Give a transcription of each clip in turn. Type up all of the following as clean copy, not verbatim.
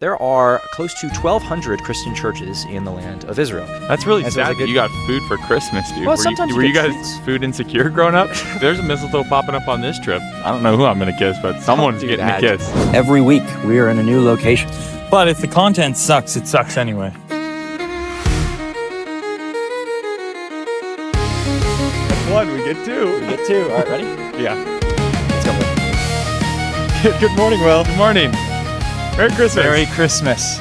There are close to 1,200 Christian churches in the land of Israel. That's really sad that you got food for Christmas, dude. Well, sometimes were you guys treats. food insecure growing up? There's a mistletoe popping up on this trip. I don't know who I'm going to kiss, but someone's getting a kiss. Every week, we are in a new location. But if the content sucks, it sucks anyway. That's one, we get two. We get two. All right, ready? Yeah. Let's go. Good morning, Will. Good morning. Merry Christmas. Merry Christmas.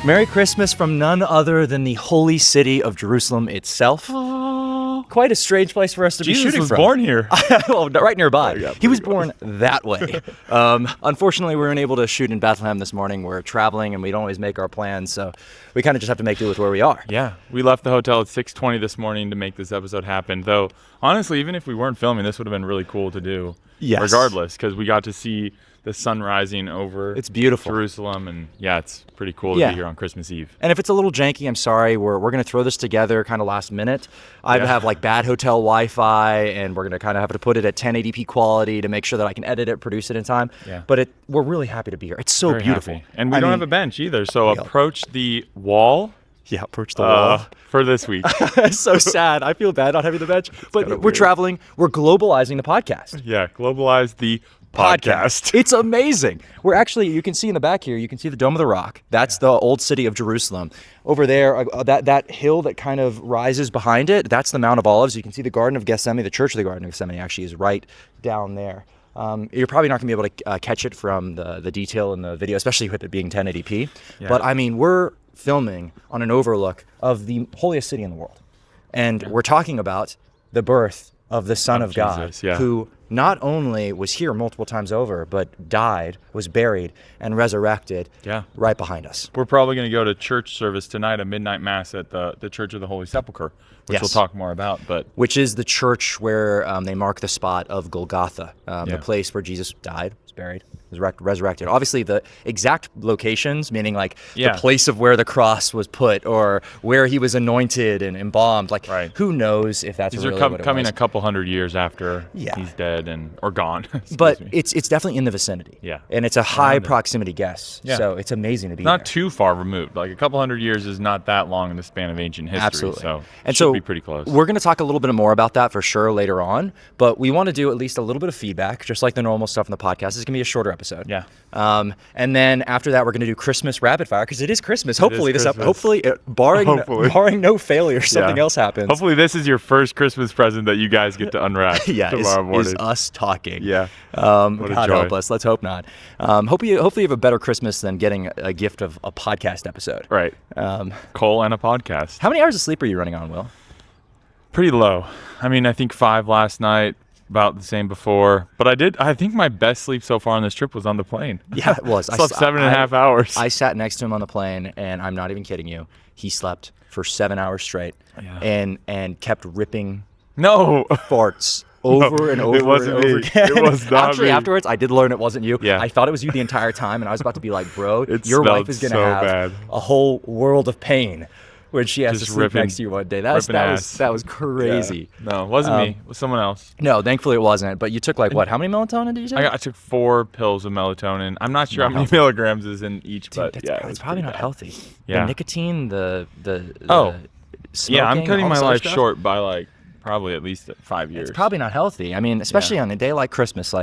Merry Christmas from none other than the holy city of Jerusalem itself. Oh. Quite a strange place for us to be Jesus shooting was from. born here. Well, right nearby. Yeah, He was born that way. Unfortunately, we weren't able to shoot in Bethlehem this morning. We're traveling, and we don't always make our plans, so we kind of just have to make do with where we are. Yeah, we left the hotel at 6:20 this morning to make this episode happen. Though, honestly, even if we weren't filming, this would have been really cool to do. Yes. Regardless, because we got to see the sun rising over It's beautiful. Jerusalem, and yeah, it's pretty cool to be here on Christmas Eve. And if it's a little janky, I'm sorry. We're going to throw this together kind of last minute. I have like bad hotel Wi-Fi, and we're going to kind of have to put it at 1080p quality to make sure that I can edit it, produce it in time. Yeah. But we're really happy to be here. It's so Very beautiful. happy. And we don't have a bench either, so approach the wall. Yeah, approach the wall. For this week. It's so sad. I feel bad not having the bench. But we're traveling. We're globalizing the podcast. Yeah, globalize the podcast. It's amazing. We're actually, you can see in the back here, you can see the Dome of the Rock. That's the old city of Jerusalem. Over there, that hill that kind of rises behind it, that's the Mount of Olives. You can see the Garden of Gethsemane. The Church of the Garden of Gethsemane actually is right down there. You're probably not going to be able to catch it from the detail in the video, especially with it being 1080p. Yeah. But I mean, we're filming on an overlook of the holiest city in the world. And we're talking about the birth of the Son of God, who not only was here multiple times over, but died, was buried, and resurrected right behind us. We're probably going to go to church service tonight, a midnight mass at the Church of the Holy Sepulchre, which we'll talk more about. Which is the church where they mark the spot of Golgotha, the place where Jesus died, was buried, was resurrected. Obviously, the exact locations, meaning like the place of where the cross was put or where he was anointed and embalmed, like who knows if that's really what it was. These are coming a couple hundred years after he's dead or gone. But it's definitely in the vicinity. Yeah. And it's a high proximity guess. Yeah. So it's amazing to be not too far removed. Like a couple hundred years is not that long in the span of ancient history. Absolutely. So and should be pretty close. We're going to talk a little bit more about that for sure later on, but we want to do at least a little bit of feedback, just like the normal stuff in the podcast. It's going to be a shorter episode. Yeah. And then after that, we're going to do Christmas rapid fire because it is Christmas. Hopefully, barring no failure, something else happens. Hopefully, this is your first Christmas present that you guys get to unwrap tomorrow morning. Is us talking. Yeah. God help us. Let's hope not. Hopefully you have a better Christmas than getting a gift of a podcast episode. Right. Cole and a podcast. How many hours of sleep are you running on, Will? Pretty low. I mean, I think 5 last night. About the same before, but I think my best sleep so far on this trip was on the plane. Yeah, it was. I slept 7.5 hours. I sat next to him on the plane, and I'm not even kidding you. He slept for 7 hours straight, and kept ripping farts over and over. It wasn't and over me. again. It was not Actually, me. afterwards, I did learn it wasn't you. Yeah. I thought it was you the entire time, and I was about to be like, bro, It your wife smelled is going to so have bad. a whole world of pain when she has Just to sleep ripping- next to you one day. That was crazy. Yeah. No, it wasn't me. It was someone else. No, thankfully it wasn't. But you took like what? How many melatonin did you take? I took 4 pills of melatonin. I'm not sure how many milligrams is in each, but it's probably not healthy. Yeah. The nicotine, the yeah, I'm cutting my life stuff. short by like probably at least 5 years. It's probably not healthy. I mean, especially on a day like Christmas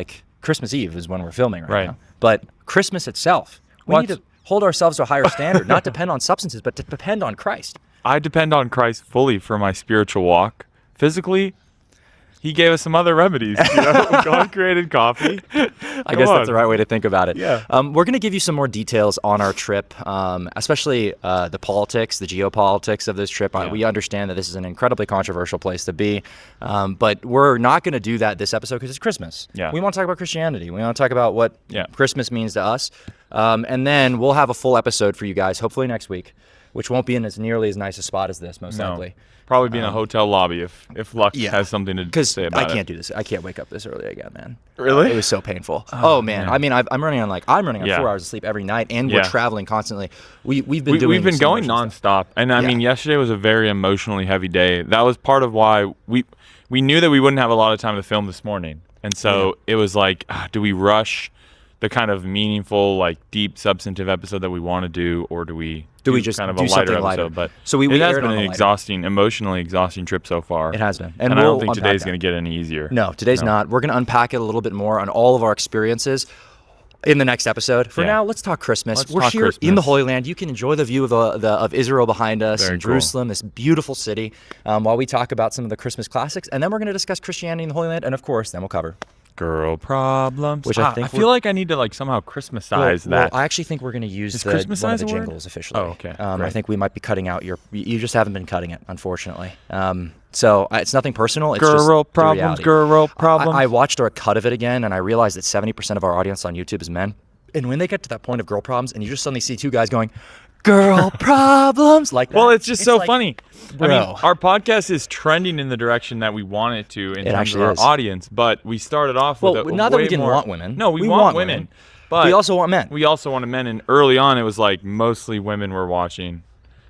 Eve is when we're filming right now. But Christmas itself, we need to hold ourselves to a higher standard, not depend on substances, but to depend on Christ. I depend on Christ fully for my spiritual walk. Physically, he gave us some other remedies. God created coffee. I guess that's the right way to think about it. Yeah. We're going to give you some more details on our trip, especially the politics, the geopolitics of this trip. Yeah. We understand that this is an incredibly controversial place to be, but we're not going to do that this episode because it's Christmas. Yeah. We want to talk about Christianity. We want to talk about what Christmas means to us. And then we'll have a full episode for you guys, hopefully next week, which won't be in as nearly as nice a spot as this, most likely. Probably be in a hotel lobby if luck has something to say about it. Because I can't do this. I can't wake up this early again, man. Really? It was so painful. Oh man. I mean, I'm running on 4 hours of sleep every night, and we're traveling constantly. We've been going nonstop, and I mean, yesterday was a very emotionally heavy day. That was part of why we knew that we wouldn't have a lot of time to film this morning, and so it was like, do we rush the kind of meaningful, like deep, substantive episode that we want to do, or do we just kind of do a lighter something episode? lighter? But So we it has aired been on an a lighter. exhausting, emotionally exhausting trip so far. It has been, and I we'll don't think unpack today's that. going to get any easier. No, today's not. We're going to unpack it a little bit more on all of our experiences in the next episode. For now, let's talk Christmas. We're here in the Holy Land. You can enjoy the view of Israel behind us, Very and cool. Jerusalem, this beautiful city, while we talk about some of the Christmas classics. And then we're going to discuss Christianity in the Holy Land. And of course, then we'll cover Girl problems. Which I think feel like I need to like somehow Christmasize that. Well, I actually think we're going to use Is one of Christmasize the a word? jingles officially. Oh, okay. I Great. think we might be cutting out you just haven't been cutting it, unfortunately. So it's nothing personal. It's just Girl the problems. reality. Girl problems. I watched a cut of it again, and I realized that 70% of our audience on YouTube is men. And when they get to that point of girl problems, and you just suddenly see two guys going, "Girl problems," like that. Well, it's just so like, funny. bro. I mean, our podcast is trending in the direction that we want it to in terms of actually our is. audience, but we started off with not that we way didn't more- want women. No, we We want want women. women. But We also want men. We also wanted men, and early on it was like mostly women were watching,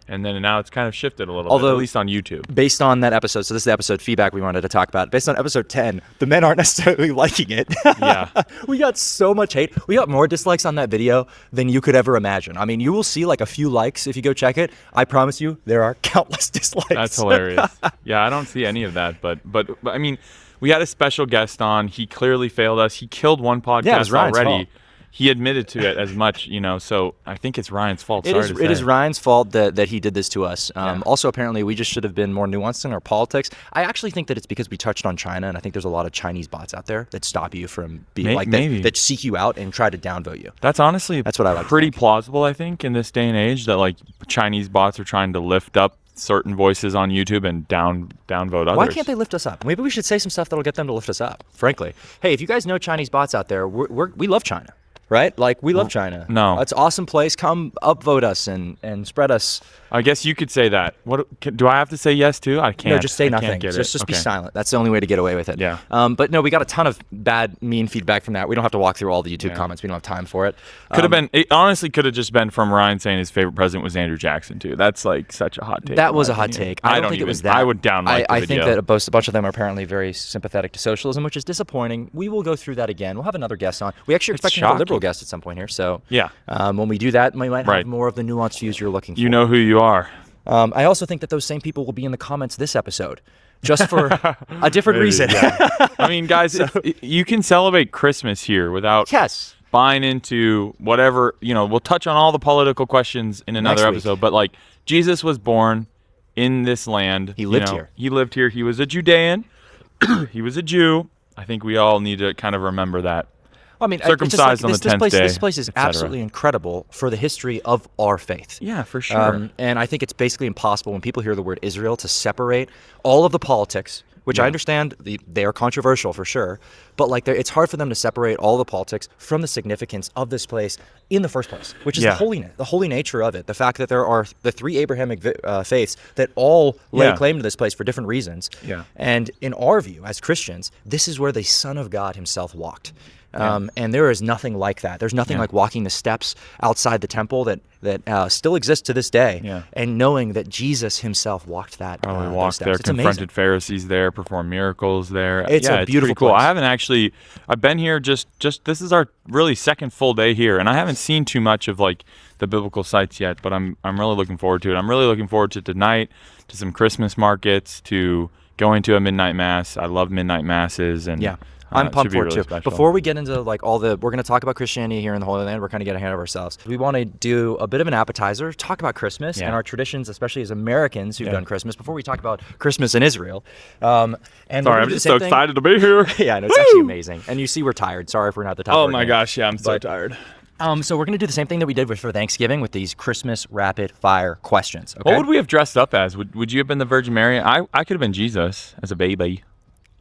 and then now it's kind of shifted a little bit, Although- at least on YouTube. Based on that episode, so this is the episode feedback we wanted to talk about. Based on episode 10, the men aren't necessarily liking it. Yeah. We got so much hate. We got more dislikes on that video than you could ever imagine. I mean, you will see like a few likes if you go check it. I promise you, there are countless dislikes. That's hilarious. Yeah, I don't see any of that, but I mean, we had a special guest on. He clearly failed us. He killed one podcast Yeah, it was Ryan's already. fault. He admitted to it as much, so I think it's Ryan's fault. It is Ryan's fault that he did this to us. Also, apparently, we just should have been more nuanced in our politics. I actually think that it's because we touched on China, and I think there's a lot of Chinese bots out there that stop you from being that seek you out and try to downvote you. That's honestly That's what I like to pretty think. plausible, I think, in this day and age, that like Chinese bots are trying to lift up certain voices on YouTube and downvote others. Why can't they lift us up? Maybe we should say some stuff that'll get them to lift us up, frankly. Hey, if you guys know Chinese bots out there, we love China, right? Like, we love China. No. It's an awesome place. Come upvote us and spread us. I guess you could say that. Do I have to say yes to? I can't. No, just say I can't nothing. get Just it. be Okay. silent. That's the only way to get away with it. Yeah. But no, we got a ton of bad, mean feedback from that. We don't have to walk through all the YouTube Yeah. comments. We don't have time for it. Could have been. It honestly could have just been from Ryan saying his favorite president was Andrew Jackson too. That's like such a hot take. That in was my a hot opinion. take. I don't think it was that. I would download the I video. think that a bunch of them are apparently very sympathetic to socialism, which is disappointing. We will go through that again. We'll have another guest on. We actually It's expect to have a shocking. liberal guest at some point here. So Yeah. when we do that, we might have Right. more of the nuanced views you're looking for. You know who you are. I also think that those same people will be in the comments this episode, just for a different Maybe, reason. yeah. I mean, guys, you can celebrate Christmas here without Yes. buying into whatever, we'll touch on all the political questions in another Next week. episode, but like Jesus was born in this land. He lived here. He lived here. He was a Judean. He was a Jew. I think we all need to kind of remember that. I mean, Circumcised on the 10th day, This place is et cetera. absolutely incredible for the history of our faith. Yeah, for sure. And I think it's basically impossible when people hear the word Israel to separate all of the politics, which I understand they are controversial for sure, but like it's hard for them to separate all the politics from the significance of this place in the first place, which is Yeah. the holy nature of it. The fact that there are the three Abrahamic faiths that all lay Yeah. claim to this place for different reasons. Yeah. And in our view as Christians, this is where the Son of God himself walked. And there is nothing like that. There's nothing like walking the steps outside the temple that still exists to this day. Yeah. And knowing that Jesus himself walked that. Probably those walked steps. there, It's confronted amazing. Pharisees there, performed miracles there. It's a pretty beautiful cool. place. I haven't actually. I've been here just. This is our really second full day here, and I haven't seen too much of like the biblical sites yet. But I'm really looking forward to it. I'm really looking forward to tonight, to some Christmas markets, to going to a midnight mass. I love midnight masses, and Yeah. it I'm should pumped be for it really too. special. Before we get into like we're going to talk about Christianity here in the Holy Land. We're kind of getting ahead of ourselves. We want to do a bit of an appetizer, talk about Christmas and our traditions, especially as Americans who've done Christmas. Before we talk about Christmas in Israel, and Sorry, we're I'm gonna do just the so same thing. excited to be here. Yeah, I know, it's actually amazing. And you see, we're tired. Sorry if we're not at the top. Oh of our my game. gosh, yeah, I'm so But- tired. So we're going to do the same thing that we did for Thanksgiving with these Christmas rapid fire questions. Okay? What would we have dressed up as? Would you have been the Virgin Mary? I could have been Jesus as a baby.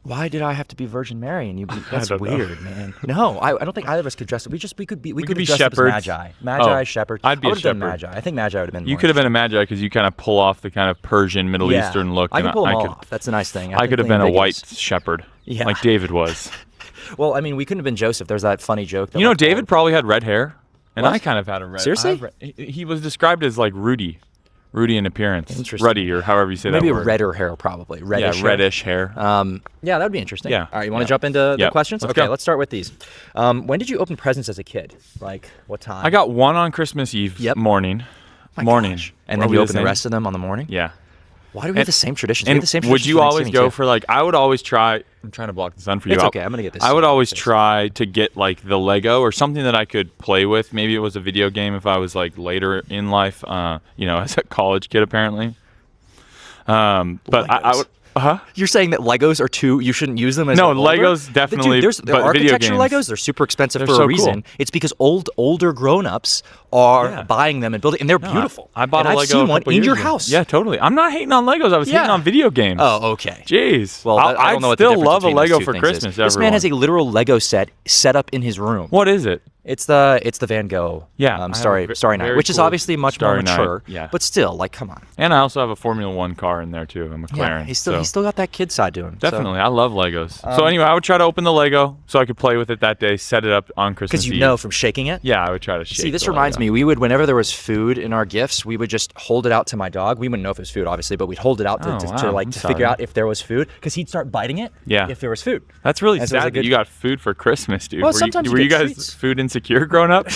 Why did I have to be Virgin Mary and you? That's don't know. weird, man. No, I don't think either of us could dress up. We could be could be dressed up as shepherds. Magi, Oh, shepherds. I'd be I a would have done shepherd. Magi. I think Magi would have been. You more could have been a Magi because you kind of pull off the kind of Persian, Middle Yeah. Eastern look. I and can pull them all could, off. That's a nice thing. I could have been a white shepherd, Yeah. like David was. Well, I mean, we couldn't have been Joseph. There's that funny joke. That You know, like, David probably had red hair, and What? I kind of had a red. Seriously? He was described as like Rudy. Ruddy in appearance. Interesting. Ruddy, or however you say Maybe that a word. redder hair, probably. Reddish Yeah, reddish hair. Yeah, that would be interesting. Yeah. All right, you want to Yeah. jump into the Yep. questions? Let's Okay, go. let's start with these. When did you open presents as a kid? Like, what time? I got one on Christmas Eve Yep. morning. My morning. gosh. And Are then we you the open the same? rest of them on the morning? Yeah. Why do we have the same traditions? We have And the same would traditions you for always Thanksgiving, go too. for like? I would always try. I'm trying to block the sun for you. It's okay. I'm gonna get this. I would always this. try to get like the Lego or something that I could play with. Maybe it was a video game if I was like later in life. As a college kid apparently. But I Legos. would. You're saying that Legos are too. You shouldn't use them as No, they're older? Legos definitely, Dude, their but video architecture games. Legos. They're super expensive They're for so a reason. cool. It's because older grown-ups are Yeah. buying them and building, and they're beautiful. I bought and a I've Lego seen a one couple in years your ago. house. Yeah, totally. I'm not hating on Legos. I was hating Yeah. on video games. Oh, okay. Jeez. Well, I don't know what the still difference love a between those Lego two for things is. Christmas. This man has a literal Lego set up in his room. What is it? It's the Van Gogh. Yeah, I have Starry Night, very which is cool obviously much more Starry Night, mature. yeah. But still, like, come on. And I also have a Formula One car in there too, a McLaren. Yeah, he's still got that kid side to him. Definitely, I love Legos. So anyway, I would try to open the Lego so I could play with it that day, set it up on Christmas Because you Eve. know from shaking it. Yeah, I would try to shake. See, this the reminds Lego. me. We would, whenever there was food in our gifts, we would just hold it out to my dog. We wouldn't know if it was food, obviously, but we'd hold it out to, Oh, to, wow. to I'm figure sorry. out if there was food, because he'd start biting it. Yeah. If there was food. That's really And so it was a sad that good- you got food for Christmas, dude. Well, were sometimes you, you were you get guys treats. food insecure growing up?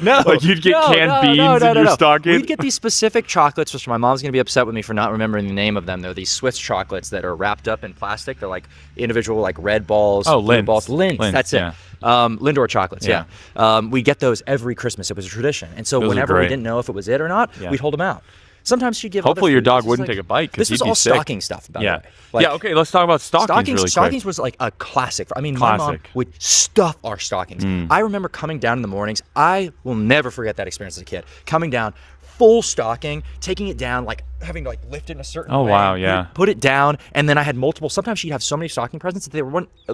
No, Like you'd get canned beans in your stocking? We'd get these specific chocolates, which my mom's gonna be upset with me for not remembering the name of them. They're these Swiss chocolates that are wrapped up in plastic. They're like individual, like red balls. Oh, blue Lindt. balls. Lindt. Lindt, That's it. yeah. Lindor chocolates. Yeah. We get those every Christmas. It was a tradition, and so Those are whenever we great. didn't know if it was it or not, Yeah. we'd hold them out. Sometimes she'd give. Hopefully other your food. dog This is wouldn't like- take a bite, 'cause This was he'd be all sick. stocking stuff. By Yeah. the way. Like, Yeah. Okay. Let's talk about stockings. Really stockings quick. was like a classic. I mean, my mom Classic. would stuff our stockings. I remember coming down in the mornings. I will never forget that experience as a kid. Coming down, full stocking, taking it down, like having to like lift it in a certain Oh, way. wow, yeah. Put it down, and then I had multiple. Sometimes she'd have so many stocking presents that it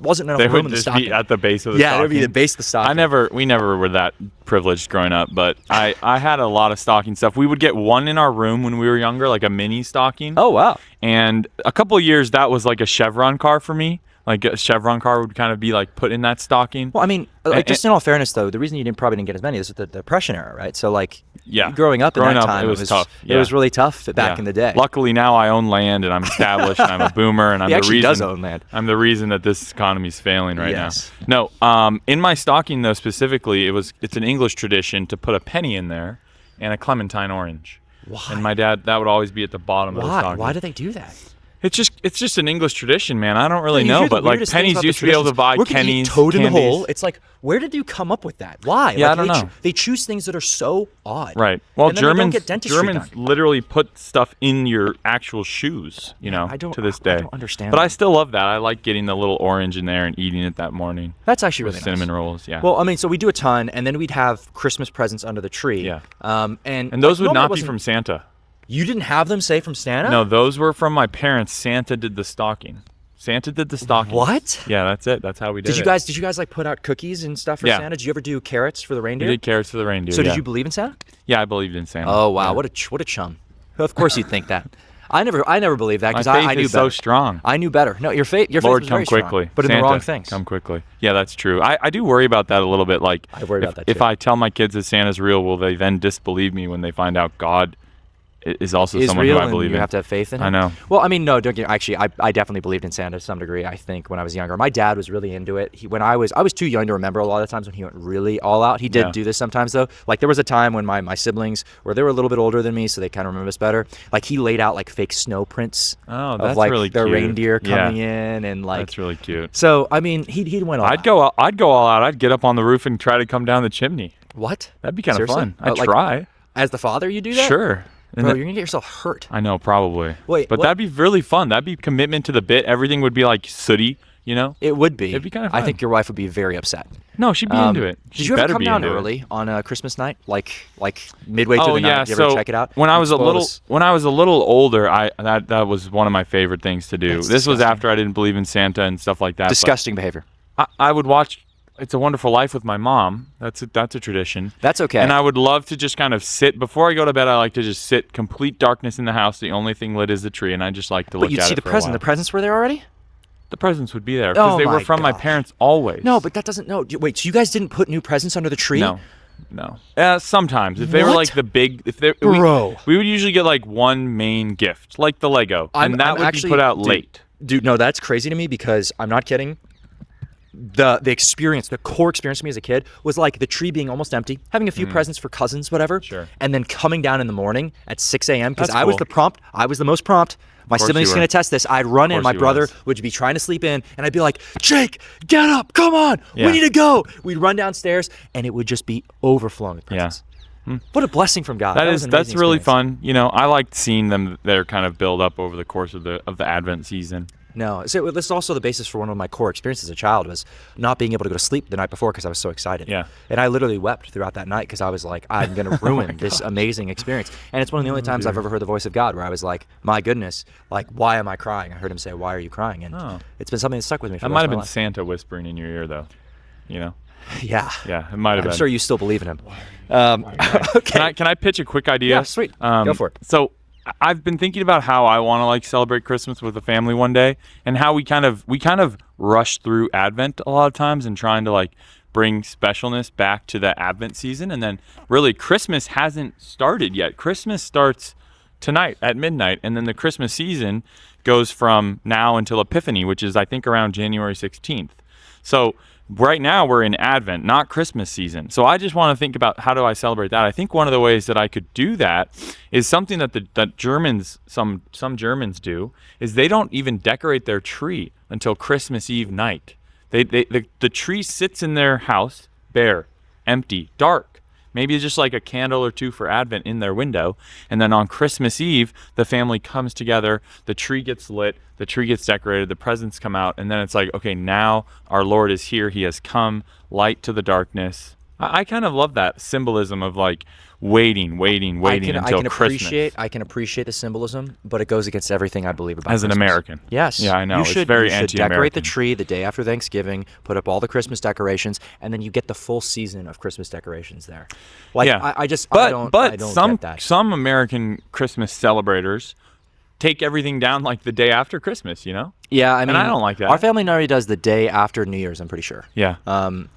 wasn't enough They room would in the just stocking. be at the base of the Yeah, it would be stocking. the base of the stocking. We never were that privileged growing up, but I had a lot of stocking stuff. We would get one in our room when we were younger, like a mini stocking. Oh wow. And a couple of years that was like a Chevron car for me. Like a Chevron car would kind of be like put in that stocking. Well, I mean, like, And- just in all fairness, though, the reason you probably didn't get as many is the Depression era, right? So, like, Yeah. growing up in that time, it was tough. It was Yeah. really tough back Yeah. in the day. Luckily now I own land and I'm established and I'm a boomer and I'm He the actually reason does own land. I'm the reason that this economy is failing right Yes. now. No, in my stocking though specifically, it's an English tradition to put a penny in there and a clementine orange. Why? And my dad, that would always be at the bottom of the Why? stocking. Why do they do that? It's just an English tradition, man. I don't really You know, hear the but like weirdest things pennies about the used to be able to traditions. buy We're gonna eat pennies. toad in the candies. hole. It's like, where did you come up with that? Why? Yeah, Like, I don't know. They choose things that are so odd. Right. Well, And then they don't Germans get dentistry Germans done. literally put stuff in your actual shoes, you know, I don't- to this I day. don't understand But that. I still love that. I like getting the little orange in there and eating it that morning. That's actually with really cinnamon nice. rolls, yeah. Well, I mean, so we do a ton, and then we'd have Christmas presents under the tree. Yeah. And those like, would normally it not be wasn't- from Santa. You didn't have them, say, from Santa? No, those were from my parents. Santa did the stocking. Santa did the stocking. What? Yeah, that's it. That's how we did it. Did you guys like put out cookies and stuff for Yeah. Santa? Did you ever do carrots for the We reindeer? did carrots for the reindeer. So yeah. did you believe in Santa? Yeah, I believed in Santa. Oh wow, Yeah. what a chum. Of course you'd think that. I never believed that My because faith I knew is better. so strong. I knew better. No, your faith Lord, was come very strong, quickly. but in Santa, the wrong things. Come quickly. Yeah, that's true. I do worry about that a little bit. Like, I worry about that if too. I tell my kids that Santa's real, will they then disbelieve me when they find out God is also Is someone real who I and believe you in? have to have faith in him. I know. Well, I mean, no, don't get. Actually, I definitely believed in Santa to some degree. I think when I was younger, my dad was really into it. When I was too young to remember a lot of times when he went really all out. He did Yeah. do this sometimes though. Like there was a time when my siblings they were a little bit older than me, so they kind of remember this better. Like he laid out like fake snow prints Oh, of that's like really the cute. reindeer Yeah. coming in and like. That's really cute. So I mean, he went all I'd out. go all out. I'd get up on the roof and try to come down the chimney. What? That'd be kind of Seriously? fun. I'd Like, try. As the father, you do that? Sure. And Bro, that- you're gonna get yourself hurt. I know, probably. Wait, but what- that'd be really fun. That'd be commitment to the bit. Everything would be like sooty, you know? It would be. It'd be kinda I fun. think your wife would be very upset. No, she'd be into it. Did She you ever better come be down into it. early on Christmas night, like midway through Oh the night? yeah, Did you ever so check it out? when I was a Spoil little us. older, that was one of my favorite things to do. That's This was disgusting. after I didn't believe in Santa and stuff like that. but Disgusting behavior. I would watch It's a Wonderful Life with my mom. That's a tradition. That's okay. And I would love to just kind of sit before I go to bed. I like to just sit, complete darkness in the house. The only thing lit is the tree, and I just like to but look you'd at see it the for a present. while. The presents were there already? The presents would be there because Oh they were my from my gosh. parents always. No, but that doesn't. No, wait. So you guys didn't put new presents under the tree? No. No. Sometimes if they were What? like the big, Bro. we would usually get like one main gift, like the Lego, and that would actually be put out late. Dude, no, that's crazy to me because I'm not kidding. The experience, the core experience for me as a kid was like the tree being almost empty, having a few presents for cousins, whatever. Sure. And then coming down in the morning at 6 a.m. because That's I was cool. I was the most prompt. My siblings you can were. attest this. I'd run in, course my he brother was. would be trying to sleep in, and I'd be like, Jake, get up, come on, Yeah. we need to go. We'd run downstairs, and it would just be overflowing with presents. What a blessing from God. That's an that's amazing really experience. fun. I liked seeing them there kind of build up over the course of the Advent season. No, so this is also the basis for one of my core experiences as a child was not being able to go to sleep the night before because I was so excited. Yeah. And I literally wept throughout that night because I was like, I'm going to ruin this amazing experience. And it's one of the only times I've ever heard the voice of God where I was like, my goodness, like, why am I crying? I heard him say, why are you crying? And it's been something that stuck with me for That the might rest have of been my life. Santa whispering in your ear, though. Yeah. Yeah, it might have I'm been. sure you still believe in him. Okay. Can I pitch a quick idea? Yeah, sweet. Go for it. So I've been thinking about how I want to like celebrate Christmas with the family one day, and how we kind of rush through Advent a lot of times and trying to like bring specialness back to the Advent season, and then really Christmas hasn't started yet. Christmas starts tonight at midnight, and then the Christmas season goes from now until Epiphany, which is I think around January 16th. So right now we're in Advent, not Christmas season. So I just want to think about how do I celebrate that. I think one of the ways that I could do that is something that that Germans, some Germans do, is they don't even decorate their tree until Christmas Eve night. The tree sits in their house bare, empty, dark. Maybe it's just like a candle or two for Advent in their window. And then on Christmas Eve, the family comes together, the tree gets lit, the tree gets decorated, the presents come out, and then it's like, okay, now our Lord is here. He has come, light to the darkness. I kind of love that symbolism of like waiting until Christmas. I can appreciate the symbolism, but it goes against everything I believe about As an Christmas. American. Yes. Yeah, I know. You It's should, very you should anti-American. decorate the tree the day after Thanksgiving, put up all the Christmas decorations, and then you get the full season of Christmas decorations there. Like, Yeah. I don't some get that. some American Christmas celebrators take everything down like the day after Christmas, Yeah, I mean, I don't like that. Our family normally does the day after New Year's, I'm pretty sure. Yeah.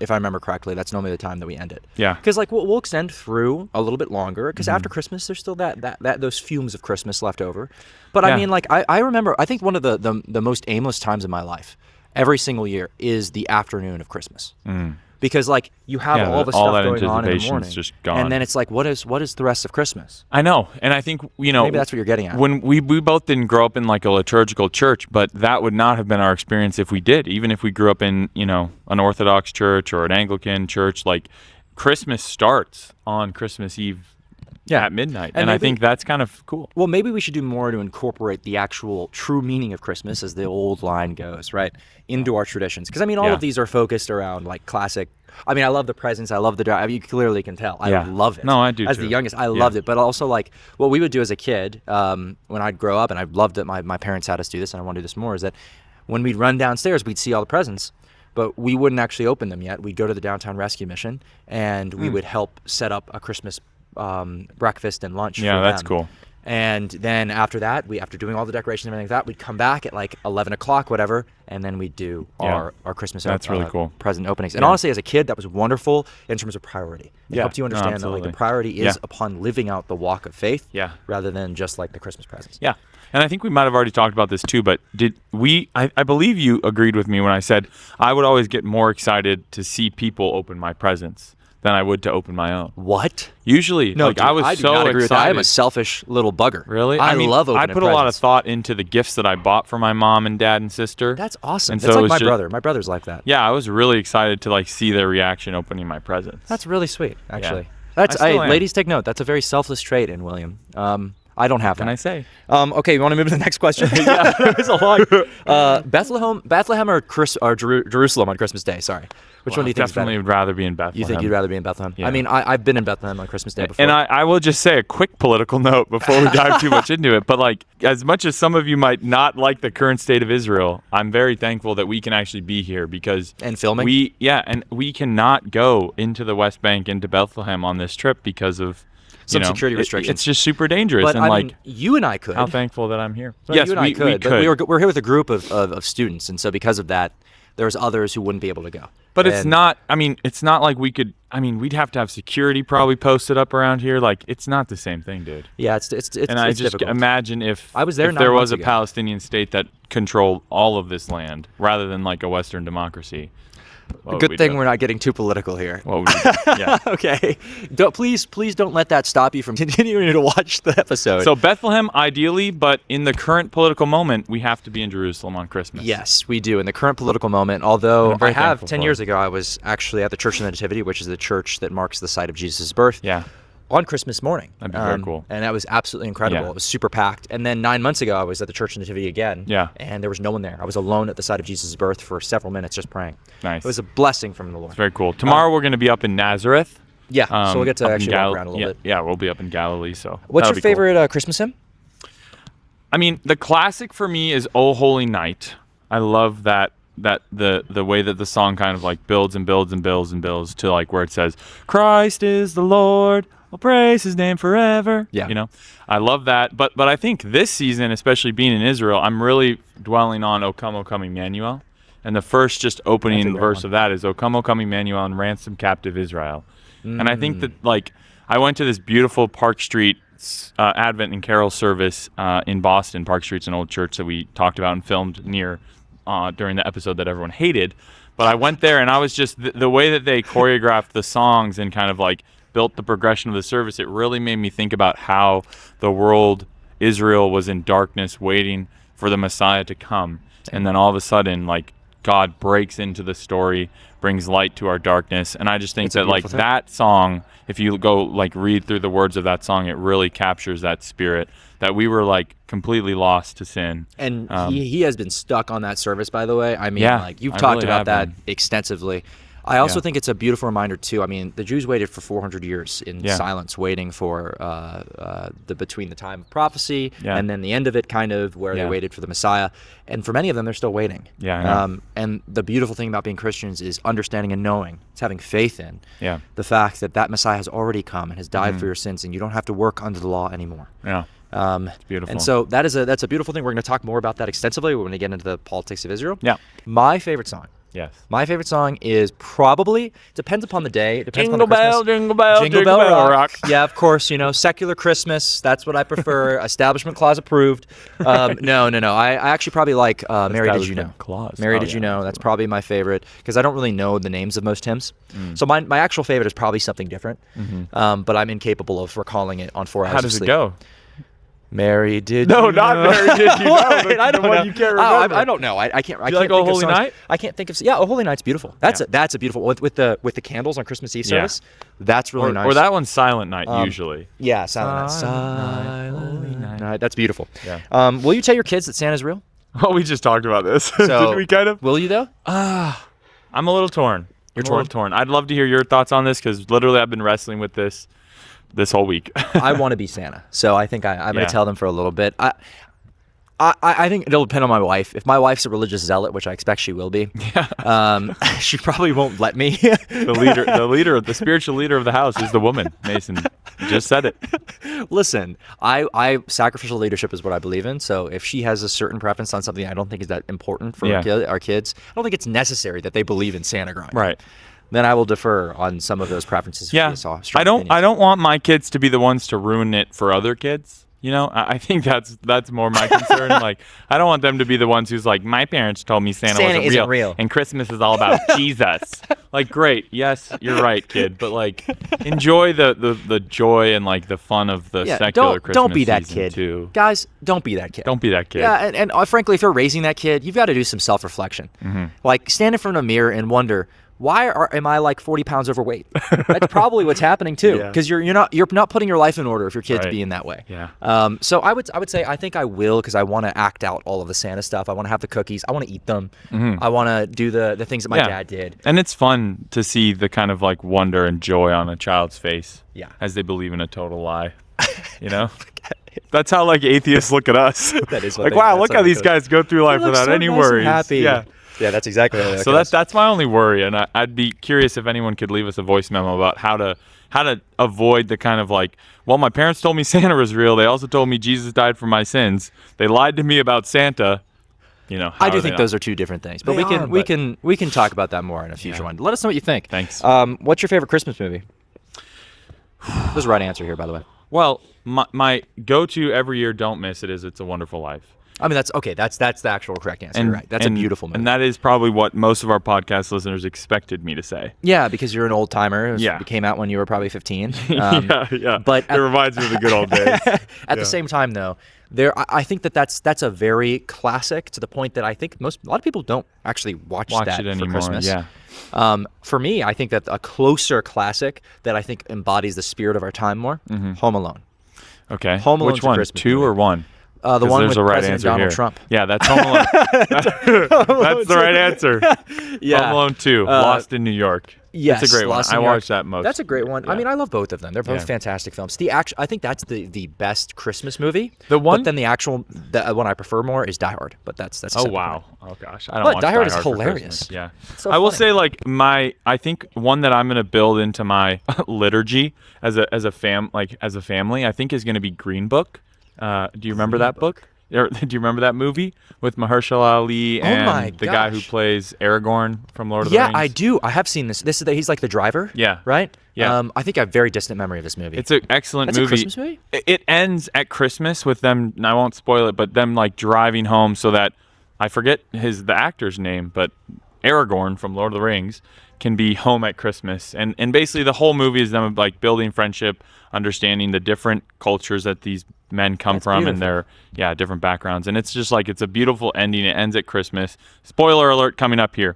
If I remember correctly, that's normally the time that we end it. Yeah. Because like we'll extend through a little bit longer because Mm-hmm. after Christmas there's still that those fumes of Christmas left over. But I Yeah. mean, like I remember, I think one of the most aimless times in my life, every single year, is the afternoon of Christmas. Because like you have Yeah, all the all stuff that going on in the anticipation's morning, just gone. and then it's like, what is the rest of Christmas? I know, and I think Maybe that's what you're getting at. When we both didn't grow up in like a liturgical church, but that would not have been our experience if we did. Even if we grew up in an Orthodox church or an Anglican church, like Christmas starts on Christmas Eve at midnight, and I maybe- think that's kind of cool. Well, maybe we should do more to incorporate the actual true meaning of Christmas, as the old line goes, right, into our traditions. Because I mean, all Yeah. of these are focused around like classic. I mean, I love the presents. I love the. I mean, you clearly can tell. I Yeah. love it. No, I do As too. the youngest, I Yeah. loved it. But also, like, what we would do as a kid, when I'd grow up, and I loved it. My parents had us do this, and I want to do this more. Is that when we'd run downstairs, we'd see all the presents, but we wouldn't actually open them yet. We'd go to the downtown rescue mission, and we would help set up a Christmas breakfast and lunch. Yeah, for that's them. cool. And then after that, after doing all the decorations and everything like that, we'd come back at like 11 o'clock, whatever, and then we'd do our Christmas That's really cool. present openings. And honestly, as a kid, that was wonderful in terms of priority. It Yeah. helped you No, understand that like the absolutely. priority is Yeah. upon living out the walk of faith rather than just like the Christmas presents. Yeah. And I think we might have already talked about this too, but I believe you agreed with me when I said I would always get more excited to see people open my presents than I would to open my own. What? Usually, No, like dude, I was I do so not agree with that. I am a excited. selfish little bugger. Really? I mean, love opening I put a lot of presents. thought into the gifts that I bought for my mom and dad and sister. That's awesome. And That's so it like was my just- brother. My brother's like that. Yeah, I was really excited to like see their reaction opening my presents. That's really sweet, actually. I That's still am. ladies, take note. That's a very selfless trait in William. I don't have that. Can I say? Okay, you want to move to the next question? Yeah, there's a lot. Bethlehem or Jerusalem on Christmas Day? Sorry, which one do you think is better? Definitely would rather be in Bethlehem. You think you'd rather be in Bethlehem? Yeah. I mean, I've been in Bethlehem on Christmas Day before. And I will just say a quick political note before we dive too much into it. But like, as much as some of you might not like the current state of Israel, I'm very thankful that we can actually be here because And filming? and we cannot go into the West Bank, into Bethlehem on this trip because of Some security restrictions. It's just super dangerous. but and I like, mean, you and I could. how thankful that I'm here. Well, yes, you and I could. we But we're here with a group of students, and so because of that, there's others who wouldn't be able to go. But it's And- not. I mean, it's not like we could. I mean, we'd have to have security probably posted up around here. Like, it's not the same thing, dude. Yeah, it's And I just difficult. imagine if I was there if 9 there months was a ago. Palestinian state that controlled all of this land rather than like a Western democracy. what would Good we thing do? we're not getting too political here. What would we do? Yeah. Okay. Please don't let that stop you from continuing to watch the episode. So Bethlehem, ideally, but in the current political moment, we have to be in Jerusalem on Christmas. yes, we do in the current political moment. Although I'm very I have thankful 10 for years it. ago, I was actually at the Church of the Nativity, which is the church that marks the site of Jesus' birth. Yeah. On Christmas morning. That'd be very cool. And that was absolutely incredible. Yeah. It was super packed. And then 9 months ago, I was at the Church of the Nativity again. Yeah. And there was no one there. I was alone at the site of Jesus' birth for several minutes just praying. Nice. It was a blessing from the Lord. Very cool. Tomorrow we're going to be up in Nazareth. Yeah. So we'll get to up in actually walk around a little yeah, bit. Yeah, we'll be up in Galilee. So What's that'll your be cool. favorite Christmas hymn? I mean, the classic for me is "O Holy Night." I love that the way that the song kind of like builds and builds and builds and builds to like where it says, "Christ is the Lord, I'll praise His name forever." Yeah. You know, I love that. But I think this season, especially being in Israel, I'm really dwelling on "O Come, Emmanuel," and the first just That's a opening great verse one. of that is "O Come, Emmanuel, and ransom captive Israel." And I think Mm. that like I went to this beautiful Park Street Advent and Carol service in Boston. Park Street's an old church that we talked about and filmed near during the episode that everyone hated. But I went there and I was just the way that they choreographed the songs and kind of like built the progression of the service. It really made me think about how the world, Israel, was in darkness waiting for the Messiah to come. And then all of a sudden, like, God breaks into the story, brings light to our darkness. And I just think It's a that like beautiful thing. that song, if you go like read through the words of that song, it really captures that spirit that we were like completely lost to sin. And he has been stuck on that service, by the way. I mean, Yeah, like you've I talked really about have that been. extensively. I also Yeah. think it's a beautiful reminder too. I mean, the Jews waited for 400 years in Yeah. silence, waiting for the between the time of prophecy Yeah. and then the end of it, kind of where Yeah. they waited for the Messiah. And for many of them, they're still waiting. Yeah, I know. And the beautiful thing about being Christians is understanding and knowing. It's having faith in Yeah. the fact that that Messiah has already come and has died Mm-hmm. for your sins, and you don't have to work under the law anymore. Yeah. It's beautiful. And so that's a beautiful thing. We're going to talk more about that extensively when we get into the politics of Israel. Yeah. My favorite song. Yes. My favorite song is probably, depends upon the day. It depends Jingle upon the bell, Christmas. jingle bell, Jingle Bell Rock. Yeah, of course. You know, secular Christmas. That's what I prefer. Establishment Clause approved. No. I actually probably like Mary Did You Know. Establishment Clause. Mary Oh, Did You yeah. Know. That's probably my favorite because I don't really know the names of most hymns. So my actual favorite is probably something different. But I'm incapable of recalling it on 4 hours How of does it sleep. go? Mary Did No, You not Know? Mary Did You Know, What? the- I the don't one know. you can't Oh, remember. I don't know. I can't. I you can't like O think of Holy songs. Night? I can't think of. Yeah, O Holy Night's beautiful. That's Yeah. a beautiful with the candles on Christmas Eve Yeah. service. That's really nice. Or that one's Silent Night usually. Yeah, Silent Night. Silent Night, Holy Night. That's beautiful. Yeah. Will you tell your kids that Santa's real? Oh, we just talked about this. So Didn't we kind of? Will you though? I'm a little torn. You're I'm a little torn. I'd love to hear your thoughts on this because literally I've been wrestling with this whole week. I want to be Santa, so I think I'm going Yeah. to tell them for a little bit. I think it'll depend on my wife. If my wife's a religious zealot, which I expect she will be, she probably won't let me. the spiritual leader of the house is the woman. Mason just said it. Listen, I sacrificial leadership is what I believe in. So if she has a certain preference on something I don't think is that important for Yeah. our kids, I don't think it's necessary that they believe in Santa grind. Right. Then I will defer on some of those preferences. if Yeah. she has strong I don't opinions. want my kids to be the ones to ruin it for other kids. You know, I think that's more my concern. Like, I don't want them to be the ones who's like, my parents told me Santa wasn't isn't real. and Christmas is all about Jesus. Like, great, yes, you're right, kid, but like, enjoy the joy and like the fun of the secular Christmas don't be that season, kid, too. guys. Don't be that kid. Don't be that kid. Yeah, and frankly, if you're raising that kid, you've got to do some self-reflection. Mm-hmm. Like stand in front of a mirror and wonder, why am I like 40 pounds overweight? That's probably what's happening too, Yeah. because you're not putting your life in order if your kid's Right. being that way. Yeah. So I would say I think I will because I want to act out all of the Santa stuff. I want to have the cookies. I want to eat them. I want to do the things that my Yeah. dad did. And it's fun to see the kind of like wonder and joy on a child's face Yeah. as they believe in a total lie. You know? That's how like atheists look at us. That is what like, they- wow, that's look how how they these look. guys go through life They look without so any nice and worries. happy. Yeah. Yeah, that's exactly how they look So at us. that's my only worry, and I'd be curious if anyone could leave us a voice memo about how to avoid the kind of like, well, my parents told me Santa was real. They also told me Jesus died for my sins. They lied to me about Santa. you know. I do think those are two different things, but we can talk about that more in a future one. Let us know what you think. Thanks. What's your favorite Christmas movie? There's a right answer here, by the way. Well, my go-to every year, don't miss it, is It's a Wonderful Life. I mean, that's okay. That's the actual correct answer. You're right. That's a beautiful movie. And that is probably what most of our podcast listeners expected me to say. Yeah, because you're an old timer. Yeah. It came out when you were probably 15. Yeah. But it reminds me of the good old days. At the same time, though, I think that's a very classic, to the point that I think a lot of people don't actually watch that it anymore. for Christmas. Yeah. For me, I think that a closer classic that I think embodies the spirit of our time more, Home Alone. Okay. Home Alone's Which one? Christmas 2 movie. or 1? The one with a right President answer Donald here. Trump. Yeah, that's Home Alone. That's the right answer. Yeah. Home Alone 2, Lost in New York. Yes, it's a great one. Lost in I New York. watched that most. That's a great one. Yeah. I mean, I love both of them. They're both fantastic films. I think that's the best Christmas movie. But then the one I prefer more is Die Hard. But that's Oh wow. Oh gosh. I don't What? watch Die Hard is for hilarious. Christmas. Yeah. So I will funny. say, like, I think one that I'm gonna build into my liturgy as a family, I think is gonna be Green Book. Do you remember that book? Or, do you remember that movie with Mahershala Ali and the guy who plays Aragorn from Lord of the Rings? Yeah, I do. I have seen this. He's like the driver. Yeah. Right. Yeah. I think I have a very distant memory of this movie. It's an excellent That's movie. a Christmas movie? It ends at Christmas with them, and I won't spoil it, but them like driving home so that, I forget the actor's name, but Aragorn from Lord of the Rings can be home at Christmas. And basically the whole movie is them like building friendship, understanding the different cultures that these men come from and their different backgrounds. And it's just like, it's a beautiful ending. It ends at Christmas. Spoiler alert coming up here.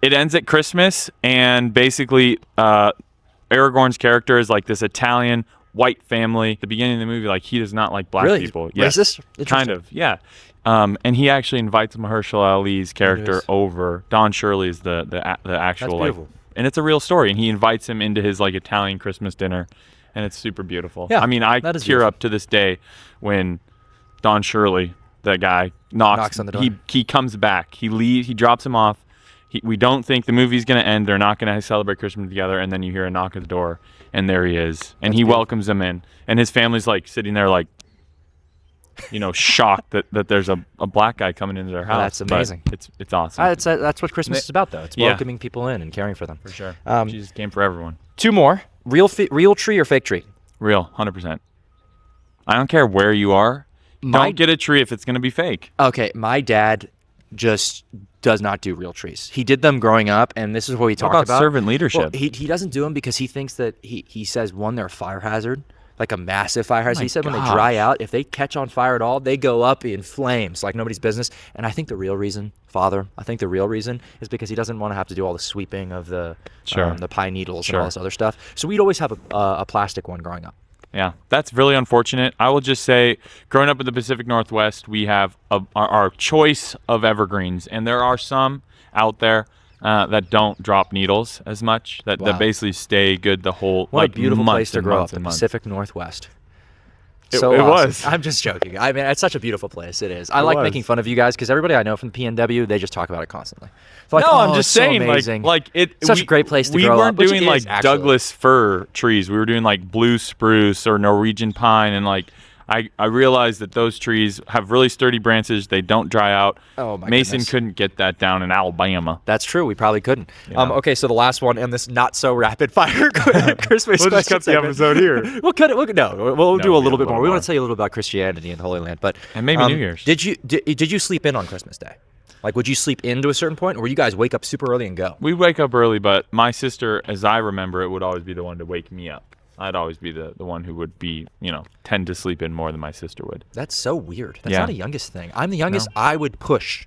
It ends at Christmas, and basically Aragorn's character is like this Italian white family. At the beginning of the movie, like, he does not like black people. Yes. Racist? Kind of, yeah. And he actually invites Mahershala Ali's character over. Don Shirley is the actual, like, and it's a real story. And he invites him into his like Italian Christmas dinner, and it's super beautiful. Yeah, I mean, I tear up to this day when Don Shirley, that guy, knocks on the door. He comes back. He leaves. He drops him off. We don't think the movie's going to end. They're not going to celebrate Christmas together. And then you hear a knock at the door, and there he is. And he welcomes him in. And his family's like sitting there like, you know, shocked that there's a black guy coming into their house. That's amazing. But it's awesome. That's what Christmas is about, though. It's welcoming people in and caring for them. For sure. Jesus came for everyone. 2 more. Real tree or fake tree? Real, 100%. I don't care where you are. Don't get a tree if it's going to be fake. Okay, my dad just does not do real trees. He did them growing up, and this is what we talked about. How about servant leadership? Well, he doesn't do them because he thinks that he says, one, they're a fire hazard, like a massive fire hazard. He said when they dry out, if they catch on fire at all, they go up in flames like nobody's business. And I think the real reason, Father, is because he doesn't want to have to do all the sweeping of the pine needles and all this other stuff. So we'd always have a plastic one growing up. Yeah, that's really unfortunate. I will just say, growing up in the Pacific Northwest, we have our choice of evergreens, and there are some out there that don't drop needles as much, that basically stay good the whole What like a beautiful place to grow up, the months. Pacific Northwest. It Awesome. was. I'm just joking. I mean, it's such a beautiful place. It is. I like making fun of you guys because everybody I know from the PNW, they just talk about it constantly. Like, no, I'm just so saying, amazing. like it. Such a great place to grow up. We weren't doing like actually Douglas fir trees. We were doing like blue spruce or Norwegian pine, and like I realized that those trees have really sturdy branches. They don't dry out. Oh my Mason goodness. couldn't get that down in Alabama. That's true. We probably couldn't. Yeah. Okay, so the last one and this not so rapid fire Christmas. We'll just cut the episode here. We'll cut it. We'll do a little bit more. We more. want to tell you a little about Christianity in the Holy Land, but And maybe New Year's. Did you sleep in on Christmas Day? Like, would you sleep in to a certain point, or would you guys wake up super early and go? We wake up early, but my sister, as I remember it, would always be the one to wake me up. I'd always be the one who would be, tend to sleep in more than my sister would. That's so weird. That's Yeah. not a youngest thing. I'm the youngest. No. I would push.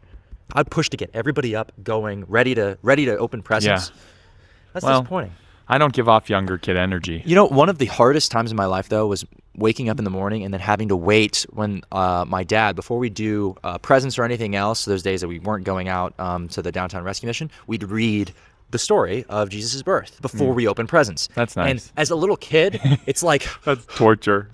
I'd push to get everybody up, going, ready to open presents. Yeah. That's Well, disappointing. I don't give off younger kid energy. You know, one of the hardest times in my life, though, was waking up in the morning and then having to wait when my dad, before we do presents or anything else, those days that we weren't going out to the Downtown Rescue Mission, we'd read the story of Jesus' birth before we open presents. That's nice. And as a little kid, it's like That's torture.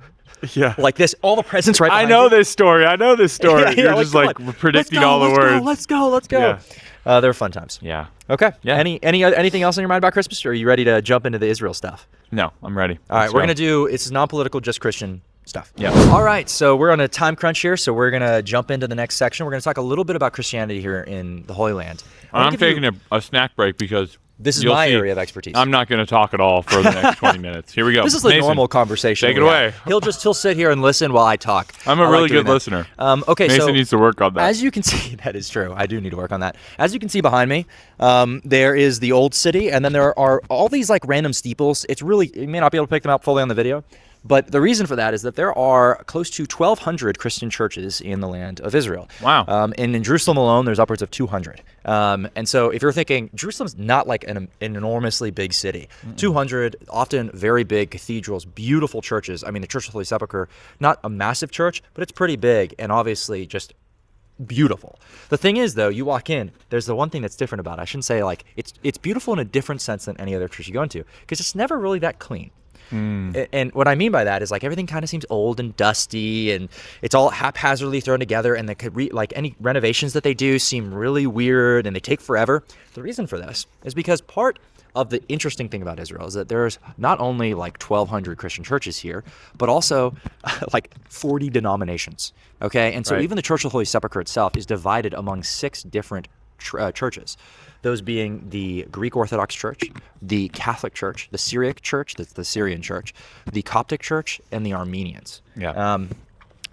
Yeah. like this, all the presents right behind I know you. this story. You're just come like on. predicting all the words. Let's go. Yeah. They're fun times. Yeah. Okay. Yeah. Anything else on your mind about Christmas, or are you ready to jump into the Israel stuff? No, I'm ready. All right, Let's we're go. going to do, it's non-political, just Christian stuff. Yeah. All right, so we're on a time crunch here, so we're going to jump into the next section. We're going to talk a little bit about Christianity here in the Holy Land. I'm taking a snack break because this is you'll my see, area of expertise. I'm not going to talk at all for the next 20 minutes. Here we go. This is the Mason, normal conversation. take it away. He'll sit here and listen while I talk. I'm a I really like doing good that. listener. Okay, Mason so needs to work on that. as you can see, that is true. I do need to work on that. As you can see behind me, there is the old city, and then there are all these like random steeples. It's really, you may not be able to pick them up fully on the video, but the reason for that is that there are close to 1,200 Christian churches in the land of Israel. Wow. And in Jerusalem alone, there's upwards of 200. And so if you're thinking, Jerusalem's not like an enormously big city. 200, often very big cathedrals, beautiful churches. I mean, the Church of the Holy Sepulchre, not a massive church, but it's pretty big and obviously just beautiful. The thing is, though, you walk in, there's the one thing that's different about it. I shouldn't say like it's beautiful in a different sense than any other church you go into, because it's never really that clean. And what I mean by that is like everything kind of seems old and dusty, and it's all haphazardly thrown together, and like any renovations that they do seem really weird and they take forever. The reason for this is because part of the interesting thing about Israel is that there's not only like 1,200 Christian churches here, but also like 40 denominations. Okay, and so Right. even the Church of the Holy Sepulchre itself is divided among 6 different churches. Those being the Greek Orthodox Church, the Catholic Church, the Syriac Church, that's the Syrian Church, the Coptic Church, and the Armenians. Yeah.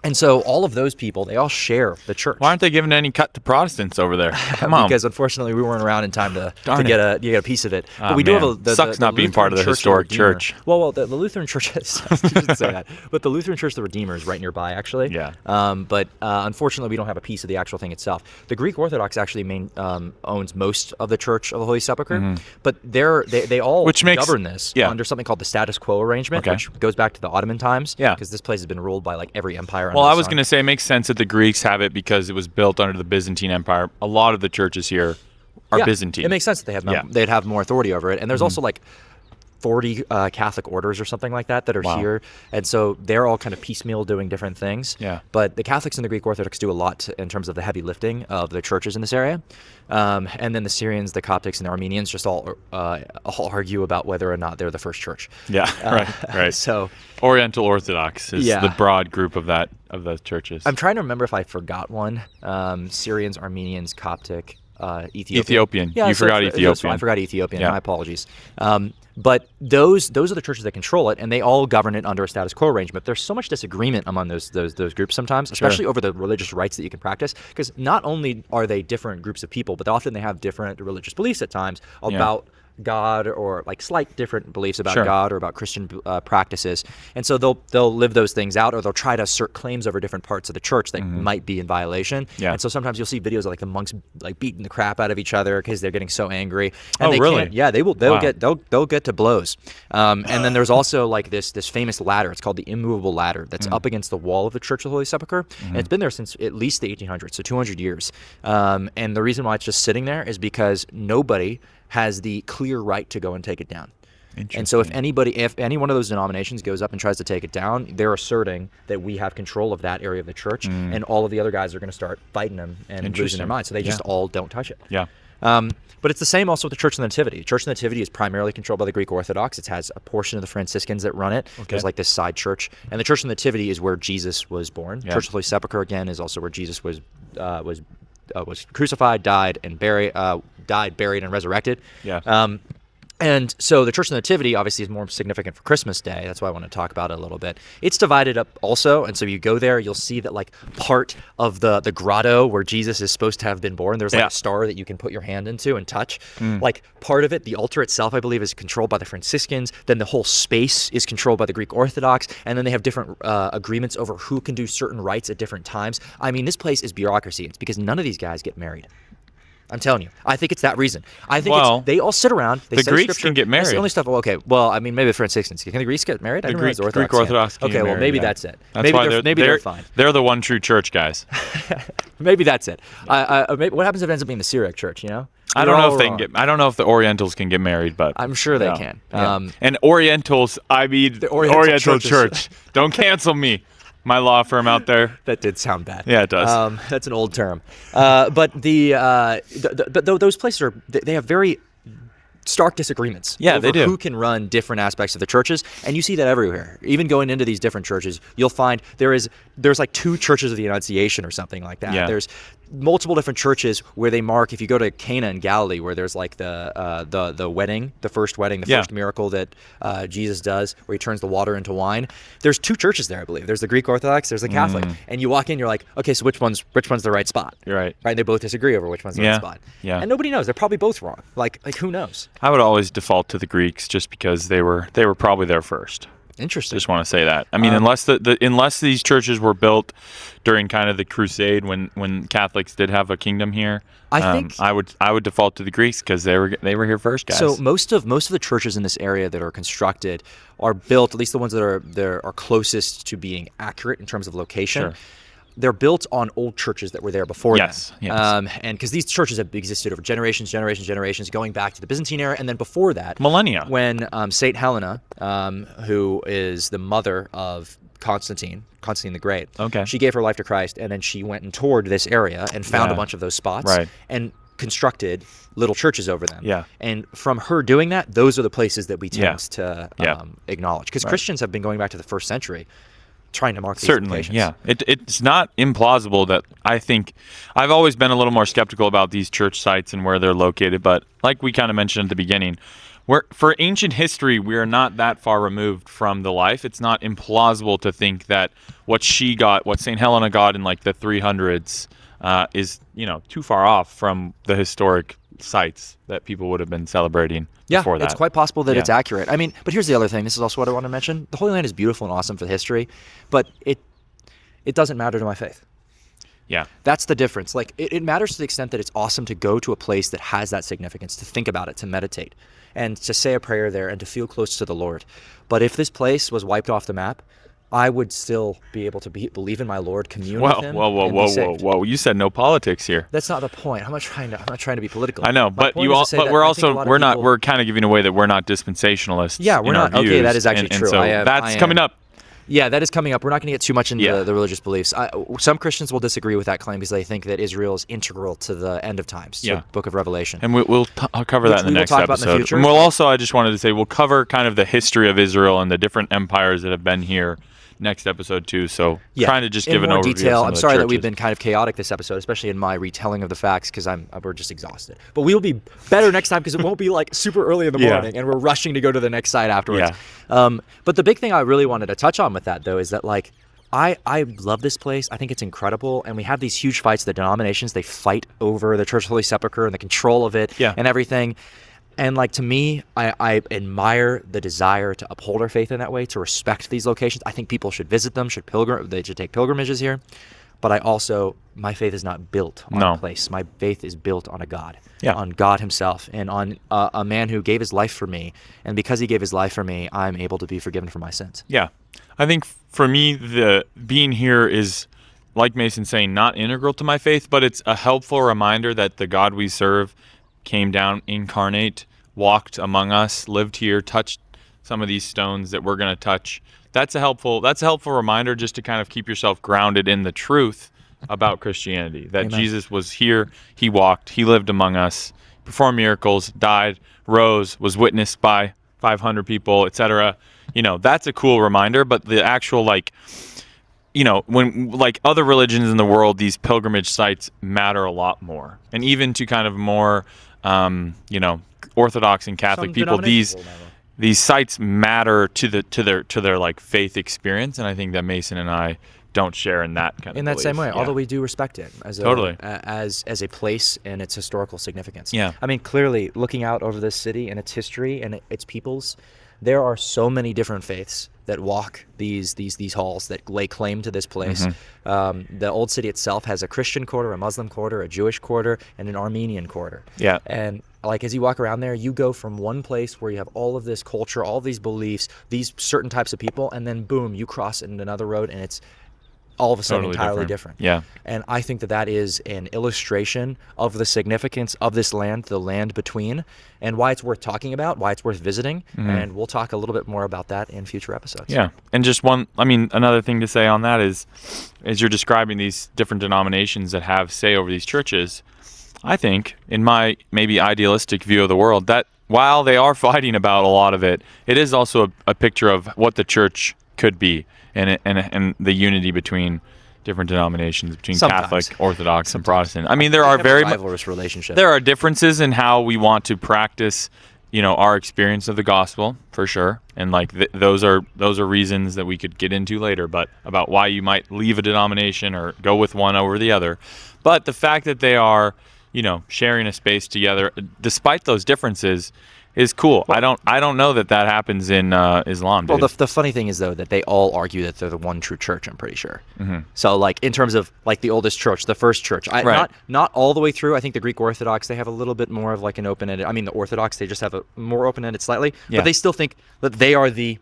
And so all of those people, they all share the church. Why aren't they giving any cut to Protestants over there? Come on. Because unfortunately we weren't around in time to Darn get a piece of it. Ah, But we do man. have the Sucks not being part of the Lutheran historic Redeemer. church. Well, the Lutheran Church, you shouldn't say that. But the Lutheran Church, the Redeemer, is right nearby, actually. Yeah. But unfortunately, we don't have a piece of the actual thing itself. The Greek Orthodox actually owns most of the Church of the Holy Sepulchre, but they all Which makes- govern this yeah. under something called the status quo arrangement, Okay. which goes back to the Ottoman times. Yeah. Because this place has been ruled by like every empire. Well, under I the was sun. going to say it makes sense that the Greeks have it because it was built under the Byzantine Empire. A lot of the churches here are Yeah, Byzantine. It makes sense that they'd have more authority over it. And there's also like 40 Catholic orders or something like that are Wow. here. And so they're all kind of piecemeal doing different things. Yeah. But the Catholics and the Greek Orthodox do a lot in terms of the heavy lifting of the churches in this area. And then the Syrians, the Coptics, and the Armenians just all argue about whether or not they're the first church. Yeah, right. So Oriental Orthodox is Yeah. the broad group of those churches. I'm trying to remember if I forgot one. Syrians, Armenians, Coptic, Ethiopian. Ethiopian. Yeah, You so forgot that's Ethiopian. fine. I forgot Ethiopian. Yeah. My apologies. But those are the churches that control it, and they all govern it under a status quo arrangement. There's so much disagreement among those groups sometimes, especially over the religious rights that you can practice, because not only are they different groups of people, but often they have different religious beliefs at times about God, or like slight different beliefs about Sure. God or about Christian practices. And so they'll live those things out, or they'll try to assert claims over different parts of the church that might be in violation. Yeah. And so sometimes you'll see videos of like the monks like beating the crap out of each other because they're getting so angry. And Oh, they really? can't- Yeah, they'll Wow. get to blows. And then there's also like this famous ladder. It's called the immovable ladder that's up against the wall of the Church of the Holy Sepulchre, and it's been there since at least the 1800s, so 200 years. And the reason why it's just sitting there is because nobody has the clear right to go and take it down. And so if any one of those denominations goes up and tries to take it down, they're asserting that we have control of that area of the church, and all of the other guys are going to start fighting them and losing Interesting. their minds. So they just all don't touch it. Yeah. But it's the same also with the Church of the Nativity. Church of the Nativity is primarily controlled by the Greek Orthodox. It has a portion of the Franciscans that run it. There's like this side church. And the Church of the Nativity is where Jesus was born. Yeah. Church of the Holy Sepulchre, again, is also where Jesus was crucified, died, buried, and resurrected. Yeah. And so the Church of the Nativity obviously is more significant for Christmas Day. That's why I want to talk about it a little bit. It's divided up also, and so you go there, you'll see that like part of the grotto where Jesus is supposed to have been born, there's like a star that you can put your hand into and touch. Like part of it, the altar itself, I believe, is controlled by the Franciscans. Then the whole space is controlled by the Greek Orthodox, and then they have different agreements over who can do certain rites at different times. I mean, this place is bureaucracy. It's because none of these guys get married. I'm telling you. I think it's that reason. I think they all sit around. They the say Greeks scripture. can get That's the married. only stuff. Well, okay. Well, I mean, maybe the Franciscans. Can the Greeks get married? I didn't realize the Greek Orthodox Orthodox can Okay, get well, married, maybe yeah. that's it. That's why maybe they're fine. They're the one true church guys. Maybe that's it. Maybe, what happens if it ends up being the Syriac church? You know? I don't know if they can get. I don't know if the Orientals can get married, but I'm sure they no. can. Yeah. And Orientals, I mean The Oriental churches. Church. Don't cancel me. My law firm out there. That did sound bad. Yeah, it does. That's an old term. But those places they have very stark disagreements Yeah, over they do. who can run different aspects of the churches, and you see that everywhere. Even going into these different churches, you'll find there's like 2 churches of the Annunciation or something like that. Yeah. There's multiple different churches where they mark, if you go to Cana in Galilee, where there's like the wedding, the first wedding, the first miracle that Jesus does, where he turns the water into wine. There's 2 churches there, I believe. There's the Greek Orthodox, there's the Catholic, and you walk in, you're like, okay, so which one's the right spot? You're right. Right? And they both disagree over which one's the right spot. Yeah. And nobody knows. They're probably both wrong. Like who knows? I would always default to the Greeks just because they were probably there first. Interesting. Just want to say that. I mean, unless unless these churches were built during kind of the Crusade when Catholics did have a kingdom here, I think I would default to the Greeks because they were here first, guys. So most of the churches in this area that are constructed are built, at least the ones that are closest to being accurate in terms of location. Sure. They're built on old churches that were there before Yes. and because these churches have existed over generations, going back to the Byzantine era, and then before that, millennia. when Saint Helena, who is the mother of Constantine the Great, she gave her life to Christ, and then she went and toured this area and found a bunch of those spots, and constructed little churches over them. Yeah. And from her doing that, those are the places that we tend to acknowledge, because Right. Christians have been going back to the first century trying to mark these Certainly, locations. yeah. It's not implausible that I think I've always been a little more skeptical about these church sites and where they're located, but like we kind of mentioned at the beginning, for ancient history, we are not that far removed from the life. It's not implausible to think that what St. Helena got in like the 300s is, too far off from the historic sites that people would have been celebrating before that. It's quite possible that it's accurate. I mean, but here's the other thing. This is also what I want to mention. The Holy Land is beautiful and awesome for the history, but it doesn't matter to my faith. Yeah. That's the difference. Like, it matters to the extent that it's awesome to go to a place that has that significance, to think about it, to meditate, and to say a prayer there and to feel close to the Lord. But if this place was wiped off the map, I would still be able to believe in my Lord, commune with Him. Whoa! You said no politics here. That's not the point. I'm not trying to be political. I know, but we're kind of giving away that we're not dispensationalists. Yeah, we're not. Okay, that is actually true. So that's coming up. Yeah, that is coming up. We're not going to get too much into the religious beliefs. Some Christians will disagree with that claim because they think that Israel is integral to the end of times, to the Book of Revelation. And I'll cover that in the next episode. And I just wanted to say, we'll cover kind of the history of Israel and the different empires that have been here next episode too. So trying to just give an overview detail. Of I'm sorry that we've been kind of chaotic this episode, especially in my retelling of the facts, because we're just exhausted. But we'll be better next time because it won't be like super early in the morning and we're rushing to go to the next site afterwards. But the big thing I really wanted to touch on with that though is that like I love this place. I think it's incredible, and we have these huge fights. The denominations, they fight over the Church of the Holy Sepulchre and the control of it and everything. And like, to me, I admire the desire to uphold our faith in that way, to respect these locations. I think people should visit them, they should take pilgrimages here. But my faith is not built on a place. My faith is built on a God, on God Himself, and on a man who gave His life for me. And because He gave His life for me, I'm able to be forgiven for my sins. Yeah. I think for me, the being here is, like Mason's saying, not integral to my faith, but it's a helpful reminder that the God we serve came down incarnate, walked among us, lived here, touched some of these stones that we're going to touch. That's a helpful reminder just to kind of keep yourself grounded in the truth about Christianity, that Amen. Jesus was here, He walked, He lived among us, performed miracles, died, rose, was witnessed by 500 people, etc. That's a cool reminder, but the actual when like other religions in the world, these pilgrimage sites matter a lot more. And even to kind of more Orthodox and Catholic people, these sites matter to their like faith experience, and I think that Mason and I don't share in that kind of in that belief. same way, although we do respect it as a place and its historical significance. Yeah. I mean, clearly, looking out over this city and its history and its peoples, there are so many different faiths that walk these halls, that lay claim to this place. Mm-hmm. The old city itself has a Christian quarter, a Muslim quarter, a Jewish quarter, and an Armenian quarter. Yeah. And like, as you walk around there, you go from one place where you have all of this culture, all of these beliefs, these certain types of people, and then boom, you cross into another road, and it's all of a sudden entirely different. Yeah. And I think that is an illustration of the significance of this land, the land between, and why it's worth talking about, why it's worth visiting. Mm-hmm. And we'll talk a little bit more about that in future episodes. Yeah. And just another thing to say on that is, as you're describing these different denominations that have say over these churches, I think, in my maybe idealistic view of the world, that while they are fighting about a lot of it, it is also a picture of what the church could be, and the unity between different denominations, between Sometimes. Catholic, Orthodox, and Protestant. I mean, there are very rivalrous relationship. there are differences in how we want to practice, our experience of the gospel, for sure, and like those are reasons that we could get into later, but about why you might leave a denomination or go with one over the other. But the fact that they are, sharing a space together, despite those differences, is cool. Well, I don't know that happens in Islam. Dude. Well, the funny thing is, though, that they all argue that they're the one true church, I'm pretty sure. Mm-hmm. So, like, in terms of, like, the oldest church, the first church. Right. Not all the way through. I think the Greek Orthodox, they have a little bit more of, like, an open-ended... I mean, the Orthodox, they just have a more open-ended slightly. Yeah. But they still think that they are the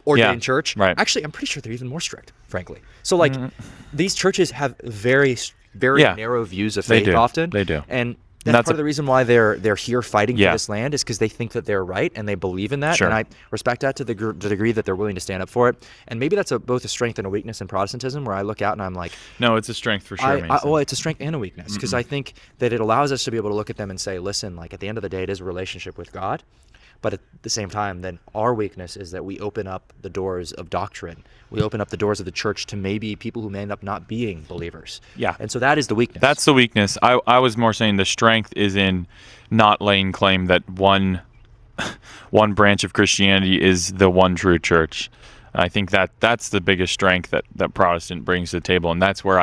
ordained church. Right. Actually, I'm pretty sure they're even more strict, frankly. So, like, these churches have very narrow views of faith often. They do. And... That's part of the reason why they're here fighting for this land is because they think that they're right and they believe in that. Sure. And I respect that to the degree that they're willing to stand up for it. And maybe that's both a strength and a weakness in Protestantism, where I look out and I'm like, no, it's a strength for sure. well, it's a strength and a weakness, because I think that it allows us to be able to look at them and say, listen, like, at the end of the day, it is a relationship with God. But at the same time, then our weakness is that we open up the doors of doctrine. We open up the doors of the church to maybe people who may end up not being believers. Yeah. And so that is the weakness. That's the weakness. I was more saying the strength is in not laying claim that one branch of Christianity is the one true church. I think that's the biggest strength that Protestant brings to the table, and that's where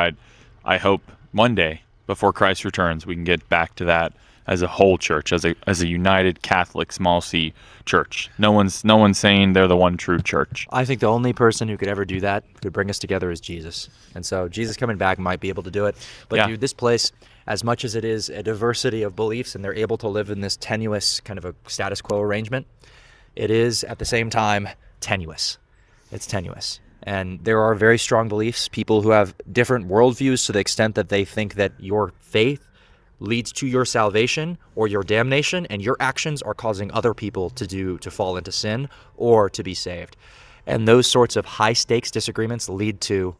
I hope one day before Christ returns we can get back to that as a whole church, as a united Catholic small c church. No one's saying they're the one true church. I think the only person who could ever do that, could bring us together, is Jesus. And so Jesus coming back might be able to do it. But dude, this place, as much as it is a diversity of beliefs and they're able to live in this tenuous kind of a status quo arrangement, it is at the same time tenuous. It's tenuous. And there are very strong beliefs, people who have different worldviews to the extent that they think that your faith leads to your salvation or your damnation, and your actions are causing other people to fall into sin or to be saved. And those sorts of high stakes disagreements lead to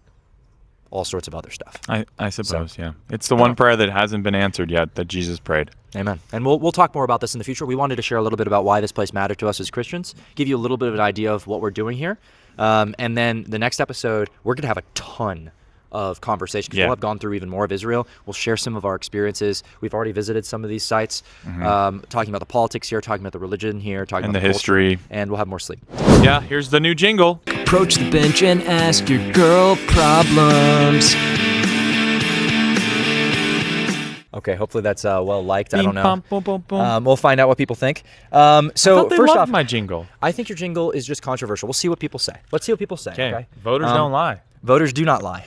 all sorts of other stuff. I suppose, yeah. It's the one prayer that hasn't been answered yet that Jesus prayed. Amen. And we'll talk more about this in the future. We wanted to share a little bit about why this place mattered to us as Christians, give you a little bit of an idea of what we're doing here. And then the next episode, we're going to have a ton of conversation, because we'll have gone through even more of Israel. We'll share some of our experiences. We've already visited some of these sites, talking about the politics here, talking about the religion here, talking and about the history. And we'll have more sleep. Yeah, here's the new jingle. Approach the bench and ask your girl problems. Okay, hopefully that's well liked. I don't know. Bum, bum, bum, bum. We'll find out what people think. So I thought they first loved off, my jingle. I think your jingle is just controversial. We'll see what people say. Let's see what people say. Okay. Voters don't lie. Voters do not lie.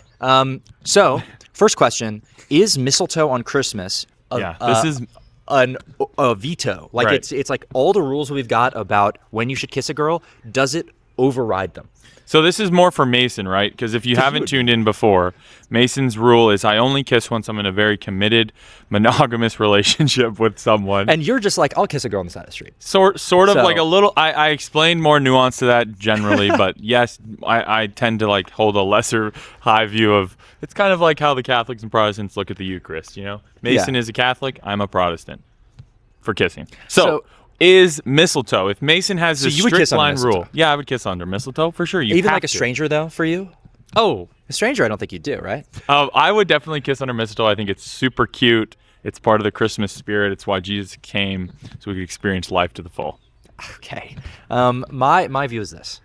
So first question: is mistletoe on Christmas This is a veto? Like, Right. it's like all the rules we've got about when you should kiss a girl. Does it override them? So this is more for Mason, right? Because if you haven't tuned in before, Mason's rule is I only kiss once I'm in a very committed, monogamous relationship with someone. And you're just like, I'll kiss a girl on the side of the street. Sort of So- like a little. I explained more nuance to that generally, but yes, I tend to like hold a lesser high view of. It's kind of like how the Catholics and Protestants look at the Eucharist. Mason is a Catholic. I'm a Protestant for kissing. So is mistletoe? If Mason has this you would kiss strict under line mistletoe? rule, yeah, I would kiss under mistletoe for sure. Even have like a to. stranger, though, for you? Oh, A stranger, I don't think you do, right? I would definitely kiss under mistletoe. I think it's super cute. It's part of the Christmas spirit. It's why Jesus came, so we could experience life to the full. Okay. My view is this.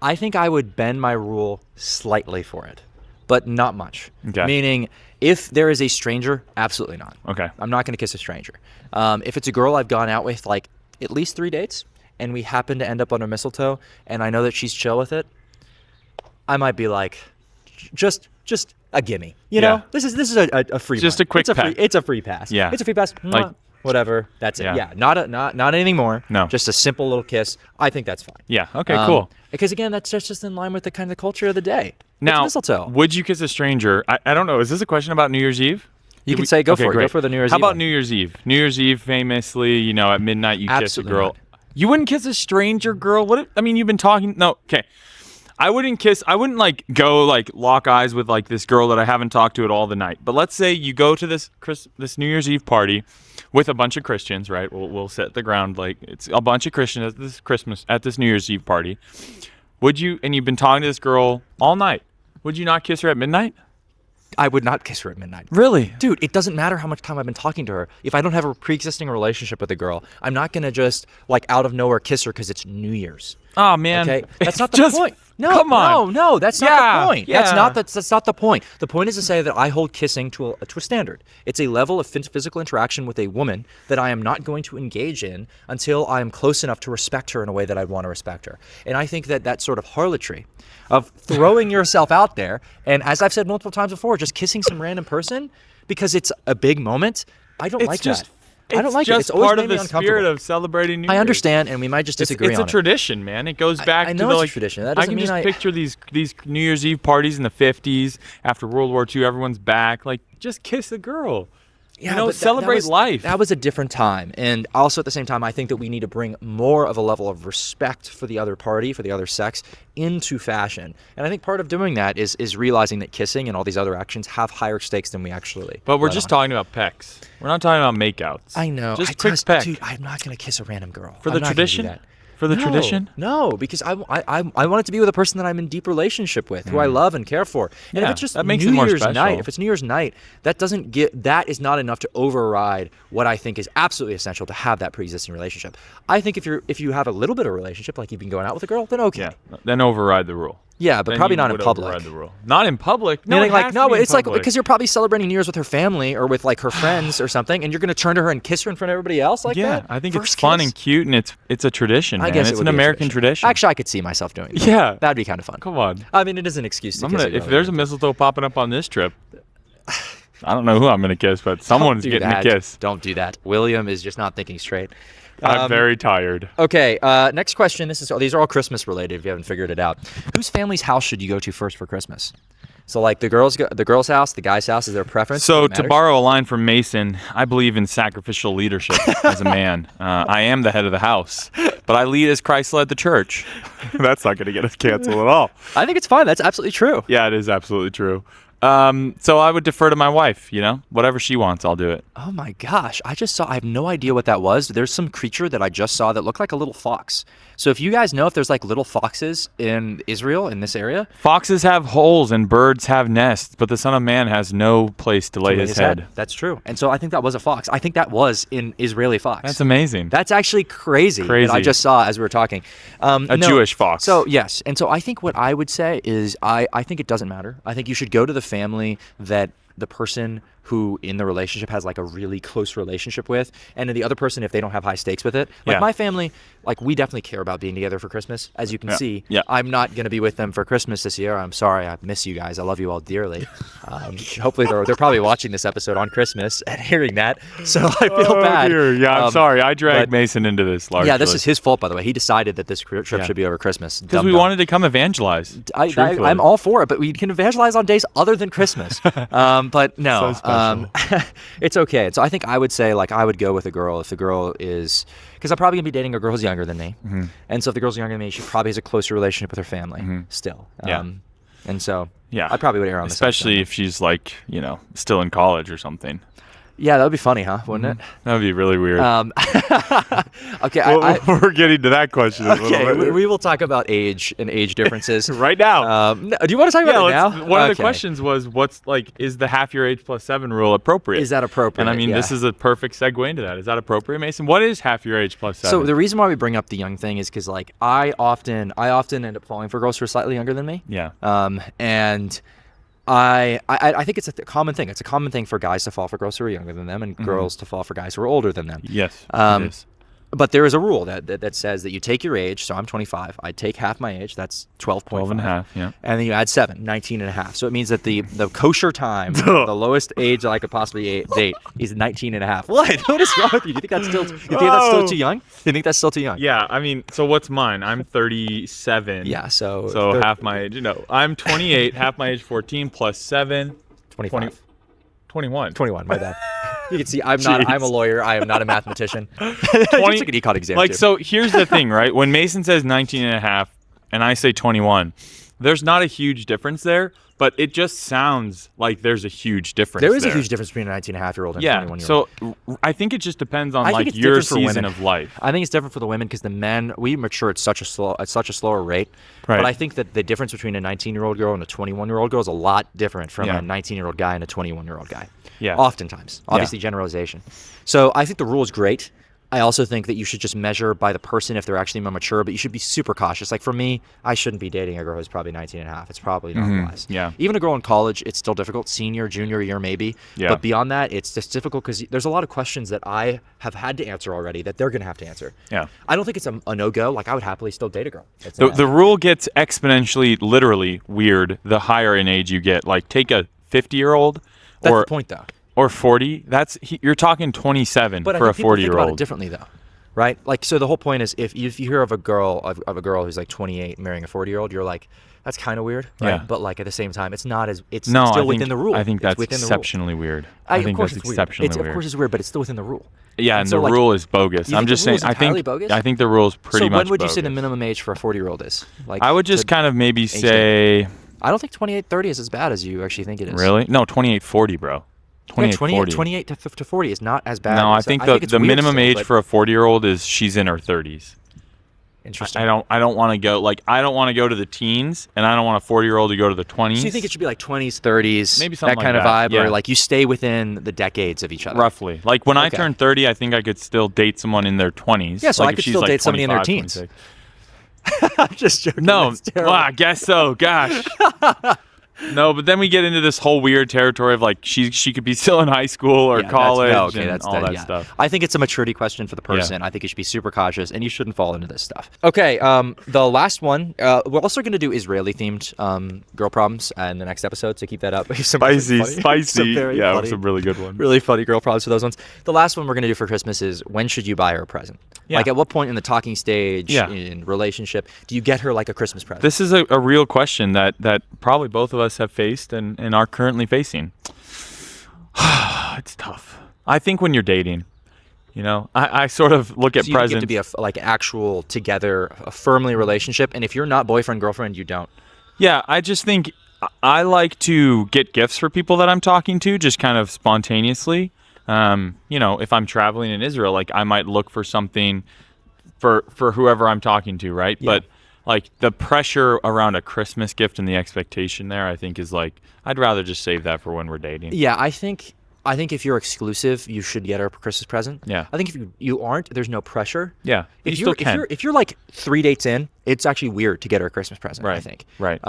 I think I would bend my rule slightly for it, but not much. Okay. Meaning, if there is a stranger, absolutely not. Okay. I'm not going to kiss a stranger. If it's a girl I've gone out with like at least 3 dates, and we happen to end up under mistletoe, and I know that she's chill with it, I might be like, just a gimme. You know, this is a free. Just one. a quick pass. It's a free pass. Yeah. It's a free pass. Like- Whatever. That's it. Yeah. Yeah. Not anything more. No. Just a simple little kiss. I think that's fine. Yeah. Okay. Cool. Because again, that's just in line with the kind of culture of the day. Now, it's mistletoe. would you kiss a stranger? I don't know. Is this a question about New Year's Eve? You can say go Okay, for it. great. Go for the New Year's How Eve about one. New Year's Eve? New Year's Eve, famously, at midnight you kiss a Absolutely girl. not. You wouldn't kiss a stranger girl? What? You've been talking. No. Okay. I wouldn't like go like lock eyes with like this girl that I haven't talked to at all the night. But let's say you go to this New Year's Eve party with a bunch of Christians, right? We'll set the ground like it's a bunch of Christians at this New Year's Eve party. Would you, and you've been talking to this girl all night, would you not kiss her at midnight? I would not kiss her at midnight. Really? Dude, it doesn't matter how much time I've been talking to her. If I don't have a pre-existing relationship with a girl, I'm not going to just, like, out of nowhere kiss her because it's New Year's. Oh, man. Okay? That's not the point. No, come on. No, that's not the point. Yeah. That's not the point. The point is to say that I hold kissing to a standard. It's a level of physical interaction with a woman that I am not going to engage in until I am close enough to respect her in a way that I want to respect her. And I think that sort of harlotry of throwing yourself out there, and as I've said multiple times before, just kissing some random person because it's a big moment, I don't like that. I don't like it. It's always part made of me the uncomfortable. spirit of celebrating New Year's. I understand, and we might just disagree it's on a tradition, man. It goes back I to know the, it's a like, tradition. That I doesn't can mean just picture these New Year's Eve parties in the 50s after World War II. Everyone's back. Like, just kiss a girl. Yeah, you know, but celebrate life. That was a different time. And also at the same time, I think that we need to bring more of a level of respect for the other party, for the other sex, into fashion. And I think part of doing that is realizing that kissing and all these other actions have higher stakes than we actually But we're just talking about pecks. We're not talking about makeouts. I know. Just quick peck. Dude, I'm not going to kiss a random girl. For the tradition? For the tradition? No, because I want it to be with a person that I'm in deep relationship with, who I love and care for. And if Yeah, it's just that makes New it more Year's special. night, if it's New Year's night, that is not enough to override what I think is absolutely essential to have that pre-existing relationship. I think if you have a little bit of a relationship, like you've been going out with a girl, then okay. Yeah. Then override the rule. Yeah, but Then probably you not in would public. override the rule. Not in public. No, Meaning, it has to be in it's like public. because you're probably celebrating New Year's with her family or with like her friends or something, and you're gonna turn to her and kiss her in front of everybody else like that. Yeah, I think it's First fun kiss? and cute, and it's a tradition. I Man. guess it it's would an be a American tradition. Actually, I could see myself doing that. Yeah. That'd be kind of fun. Come on. I mean, it is an excuse to kiss a girl. If there's a mistletoe popping up on this trip, I don't know who I'm gonna kiss, but someone's Don't do getting that. a kiss. Don't do that. William is just not thinking straight. I'm very tired. Okay, next question. These are all Christmas related. If you haven't figured it out, whose family's house should you go to first for Christmas? So, like the girl's house, the guy's house. Is there a preference? So, Does it to matter? borrow a line from Mason, I believe in sacrificial leadership as a man. I am the head of the house, but I lead as Christ led the church. That's not going to get us canceled at all. I think it's fine. That's absolutely true. Yeah, it is absolutely true. So I would defer to my wife, whatever she wants, I'll do it. Oh my gosh! I have no idea what that was. There's some creature that I just saw that looked like a little fox. So if you guys know if there's like little foxes in Israel in this area, Foxes have holes and birds have nests, but the Son of Man has no place to lay his head. That's true. And so I think that was a fox. I think that was an Israeli fox. That's amazing. That's actually crazy. That I Crazy. just saw as we were talking. Jewish fox. So yes, and so I think what I would say is I think it doesn't matter. I think you should go to the family that the person who in the relationship has like a really close relationship with, and the other person if they don't have high stakes with it. Like Yeah. my family, like we definitely care about being together for Christmas. As you can see, Yeah. I'm not going to be with them for Christmas this year. I'm sorry. I miss you guys. I love you all dearly. Hopefully they're probably watching this episode on Christmas and hearing that. So I feel bad. Dear. Yeah, I'm sorry. I dragged but- Mason into this largely. Yeah, this is his fault, by the way. He decided that this trip should be over Christmas. because we wanted to come evangelize. I'm all for it, but we can evangelize on days other than Christmas. But no, So special. it's okay. And so I think I would say, like, I would go with a girl if the girl is, because I'm probably gonna be dating a girl who's younger than me, and so if the girl's younger than me, she probably has a closer relationship with her family still. Yeah. And so Yeah. I probably would err on the side of Especially if she's like, still in college or something. Yeah, that would be funny, huh? Wouldn't That would be really weird. it? Okay, We're getting to that question a little okay, bit. we will talk about age and age differences right now. no, do you want to talk about it now? One of the Okay. questions was, is the half your age plus 7 rule appropriate? Is that appropriate? And I mean, Yeah. this is a perfect segue into that. Is that appropriate, Mason? What is half your age plus 7? So the reason why we bring up the young thing is because like I often end up falling for girls who are slightly younger than me. Yeah. And I think it's a common thing. It's a common thing for guys to fall for girls who are younger than them and girls to fall for guys who are older than them. Yes. Um, it is. But there is a rule that says that you take your age. So I'm 25. I take half my age. That's 12.5. 12 and a half, yeah. And then you add 7, 19 and a half. So it means that the kosher time, the lowest age that I could possibly date is 19 and a half. What? What is wrong with you? Do you think that's still too young? Do you think that's still too young? Yeah, I mean, so what's mine? I'm 37. Yeah, so half my age. I'm 28, half my age 14 plus 7. 25. 21. 21, my bad. You can see I'm a lawyer. I am not a mathematician. 20 You took an econ exam Like, too. so here's the thing, right? When Mason says 19 and a half and I say 21, There's not a huge difference there, but it just sounds like there's a huge difference. There is a huge difference between a 19-and-a-half-year-old and a 21-year-old. So I think it just depends on I think like it's your different for season women. of life. I think it's different for the women because the men, we mature at such a slower rate. Right. But I think that the difference between a 19-year-old girl and a 21-year-old girl is a lot different from Yeah. a 19-year-old guy and a 21-year-old guy. Yeah. Oftentimes. Obviously, generalization. So I think the rule is great. I also think that you should just measure by the person if they're actually more mature, but you should be super cautious. Like for me, I shouldn't be dating a girl who's probably 19 and a half. It's probably not wise. Yeah. Even a girl in college, it's still difficult. Senior, junior year, maybe. Yeah. But beyond that, it's just difficult because there's a lot of questions that I have had to answer already that they're going to have to answer. Yeah. I don't think it's a no-go. Like I would happily still date a girl. It's The rule gets exponentially, literally weird the higher in age you get. Like take a 50-year-old That's or the point, though. or 40. You're talking 27 But I for a think people think about it 40-year-old. differently, though. Right? Like, so the whole point is if you hear of a girl who's like 28 marrying a 40-year-old, you're like, that's kind of weird, right? Yeah. But like at the same time, it's not as it's No, still I think, within the rule. I think It's that's within the rule. exceptionally weird. I Of think course that's it's weird. exceptionally weird. Of course it's weird, but it's still within the rule. Yeah, and so, the like, rule is bogus. you I'm think just the rule saying. is entirely bogus? I think the rule is pretty so much. when would you say the bogus. minimum age for a 40-year-old is? Like I would just kind of maybe say. I don't think 28, 30 is as bad as you actually think it is. Really? No, 28, 40, bro. 28, 28 to 40 is not as bad. No, I as- think it's the weird minimum still, age but for a 40-year-old is she's in her 30s. interesting. I don't want to go I don't want to go to the teens, and I don't want a 40-year-old to go to the 20s. So you think it should be like 20s, 30s, Maybe something that kind like of that, vibe, yeah. or like you stay within the decades of each other? Roughly. Like when I Okay. turn 30, I think I could still date someone in their 20s. Yeah, so like I if could she's still like date somebody in their 25, teens. 26. I'm just joking. No, That's terrible. well, I guess so. Gosh. No, but then we get into this whole weird territory of like she could be still in high school or Yeah, college that's and all that stuff. I think it's a maturity question for the person. I think you should be super cautious, and you shouldn't fall into this stuff. Okay, the last one, we're also going to do Israeli-themed girl problems in the next episode, so keep that up. Some Spicy. very Yeah, funny, some really good ones. really funny girl problems for those ones. The last one we're going to do for Christmas is when should you buy her a present? Yeah. Like at what point in the talking stage, Yeah. in relationship, do you get her like a Christmas present? This is a real question that probably both of us have faced and are currently facing. It's tough. I think when you're dating, I sort of look at So you think presents. you have to be like actual together, a firmly relationship, and if you're not boyfriend, girlfriend, you don't. Yeah, I just think I like to get gifts for people that I'm talking to, just kind of spontaneously. If I'm traveling in Israel, like I might look for something for whoever I'm talking to, right? Yeah. But like the pressure around a Christmas gift and the expectation there, I think is like I'd rather just save that for when we're dating. Yeah, I think if you're exclusive, you should get her a Christmas present. Yeah. I think if you aren't, there's no pressure. Yeah, you If still can. if you're like 3 dates in, it's actually weird to get her a Christmas present. I Right, think. right.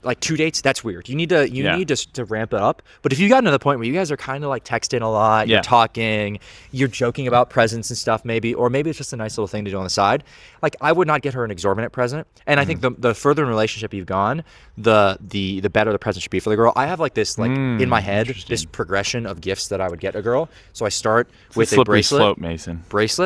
Like 2 dates, that's weird. You need to ramp it up. But if you got to the point where you guys are kind of like texting a lot, Yeah. you're talking, you're joking about presents and stuff, maybe, or maybe it's just a nice little thing to do on the side. Like I would not get her an exorbitant present. And I think the further in relationship you've gone, the better the present should be for the girl. I have like this in my head this progression of gifts that I would get a girl. So I start with It's a slippery bracelet, slope, Mason.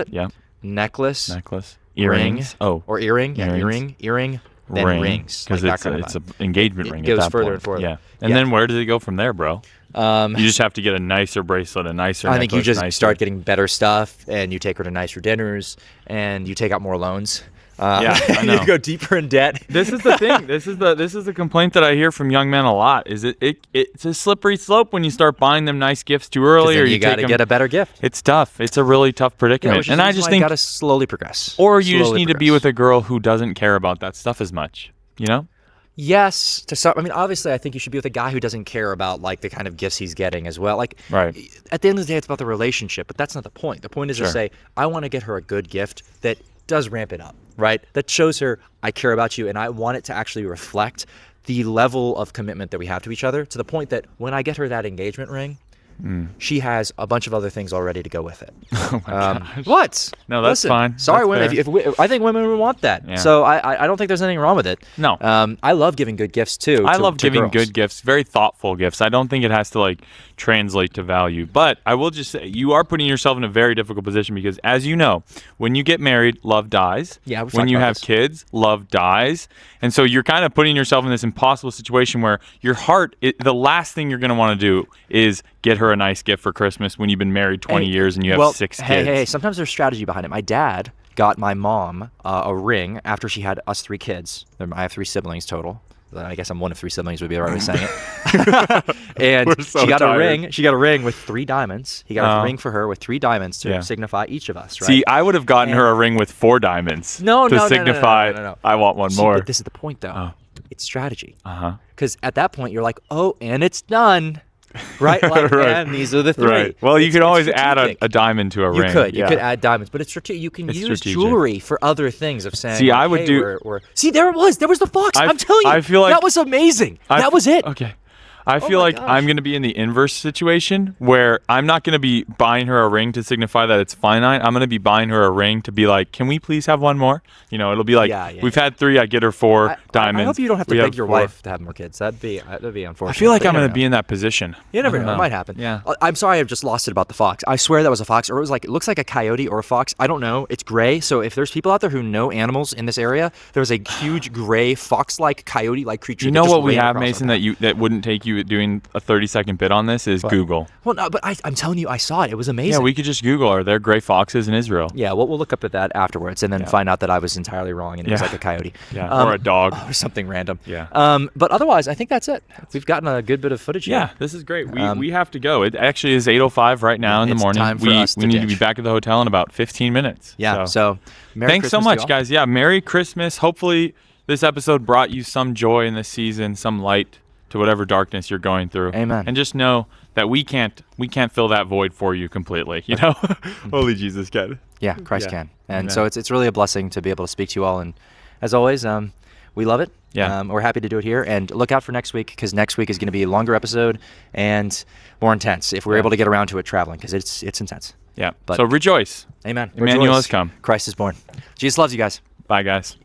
yeah, necklace, Necklace, ring, earrings. Oh, or earring, yeah, earrings. earring, then ring, rings, because like it's that kind it's of an vibe. engagement It ring. goes at that further point. and further. Yeah, and Yeah. then where does it go from there, bro? You just have to get a nicer bracelet, a nicer. I think you necklace, just nicer. start getting better stuff, and you take her to nicer dinners, and you take out more loans. Yeah, I and know. you go deeper in debt. This is the thing. This is the complaint that I hear from young men a lot. Is it's a slippery slope when you start buying them nice gifts too early, or you got to get a better gift. It's tough. It's a really tough predicament, and I just think, got to slowly progress. or you just Slowly need to be progress. with a girl who doesn't care about that stuff as much. Yes, to some. I mean, obviously, I think you should be with a guy who doesn't care about like the kind of gifts he's getting as well. Like, Right. At the end of the day, it's about the relationship, but that's not the point. The point is to Sure. say, I want to get her a good gift that does ramp it up, right? That shows her I care about you, and I want it to actually reflect the level of commitment that we have to each other. To the point that when I get her that engagement ring, she has a bunch of other things already to go with it. Oh my gosh. What? No, that's Listen, fine. Sorry, That's women. fair. I think women would want that. Yeah. So I don't think there's anything wrong with it. No. I love giving good gifts too. I to- love to giving girls. good gifts, very thoughtful gifts. I don't think it has to like translate to value. But I will just say you are putting yourself in a very difficult position because, as you know, when you get married, love dies. Yeah, we've when talked you about have this. kids, love dies. And so you're kind of putting yourself in this impossible situation where your heart, the last thing you're going to want to do is get her a nice gift for Christmas when you've been married 20 years and you have 6 kids. Hey, sometimes there's strategy behind it. My dad got my mom a ring after she had us 3 kids. I have 3 siblings total. I guess I'm one of 3 siblings would be the right way of saying it. And We're so she got tired. a ring. She got a ring with 3 diamonds. He got a ring for her with 3 diamonds to Yeah. signify each of us, right? See, I would have gotten her a And- ring with 4 diamonds No, to no, no, no, no, signify no. I want one See, more. but this is the point, though. It's strategy. Uh-huh. Because at that point, you're like, oh, and it's done. Right? Like, Right. and these are the 3. Right. Well, you It's- could it's always add strategic. a diamond to a You ring. could. You Yeah. could add diamonds, but it's strategic. You can It's use strategic. jewelry for other things of saying. See, like, I would hey, do- we're- See, there it was. There was the fox. I- I'm telling you. I feel like- that was amazing. I that was it. Okay. I feel my like gosh. I'm going to be in the inverse situation where I'm not going to be buying her a ring to signify that it's finite. I'm going to be buying her a ring to be like, can we please have one more? You know, it'll be like, Yeah, we've had 3, I get her 4 diamonds. I hope you don't have to We beg your 4. wife to have more kids. That'd be unfortunate. I feel like But I'm you going never to be know. in that position. You never I don't know. It might happen. Yeah. I'm sorry. I've just lost it about the fox. I swear that was a fox, or it was like, it looks like a coyote or a fox. I don't know. It's gray. So if there's people out there who know animals in this area, there was a huge gray fox-like, coyote-like creature. You that know just what we ran have, across our Mason, path. that wouldn't take you doing a 30-second bit on this is Google. Well, no, but I'm telling you, I saw it. It was amazing. Yeah, we could just Google, are there gray foxes in Israel? Yeah, we'll look up at that afterwards and then find out that I was entirely wrong and it was Yeah. like a coyote. Yeah, or a dog. Or something random. Yeah. But otherwise, I think that's it. We've gotten a good bit of footage Yeah, here. this is great. We have to go. It actually is 8:05 right now in the It's morning. time for we us to we need to be ditch. back at the hotel in about 15 minutes. Yeah, so Merry thanks so Christmas to much, y'all. guys. Yeah, Merry Christmas. Hopefully this episode brought you some joy in this season, some light to whatever darkness you're going through. Amen. And just know that we can't fill that void for you completely. You know, only Jesus can. Yeah, Christ Yeah. can. And Amen. so it's really a blessing to be able to speak to you all. And as always, we love it. Yeah. We're happy to do it here. And look out for next week, because next week is going to be a longer episode and more intense if we're able to get around to it traveling, because it's intense. Yeah. But- so rejoice. Amen. Emmanuel Rejoice. has come. Christ is born. Jesus loves you guys. Bye, guys.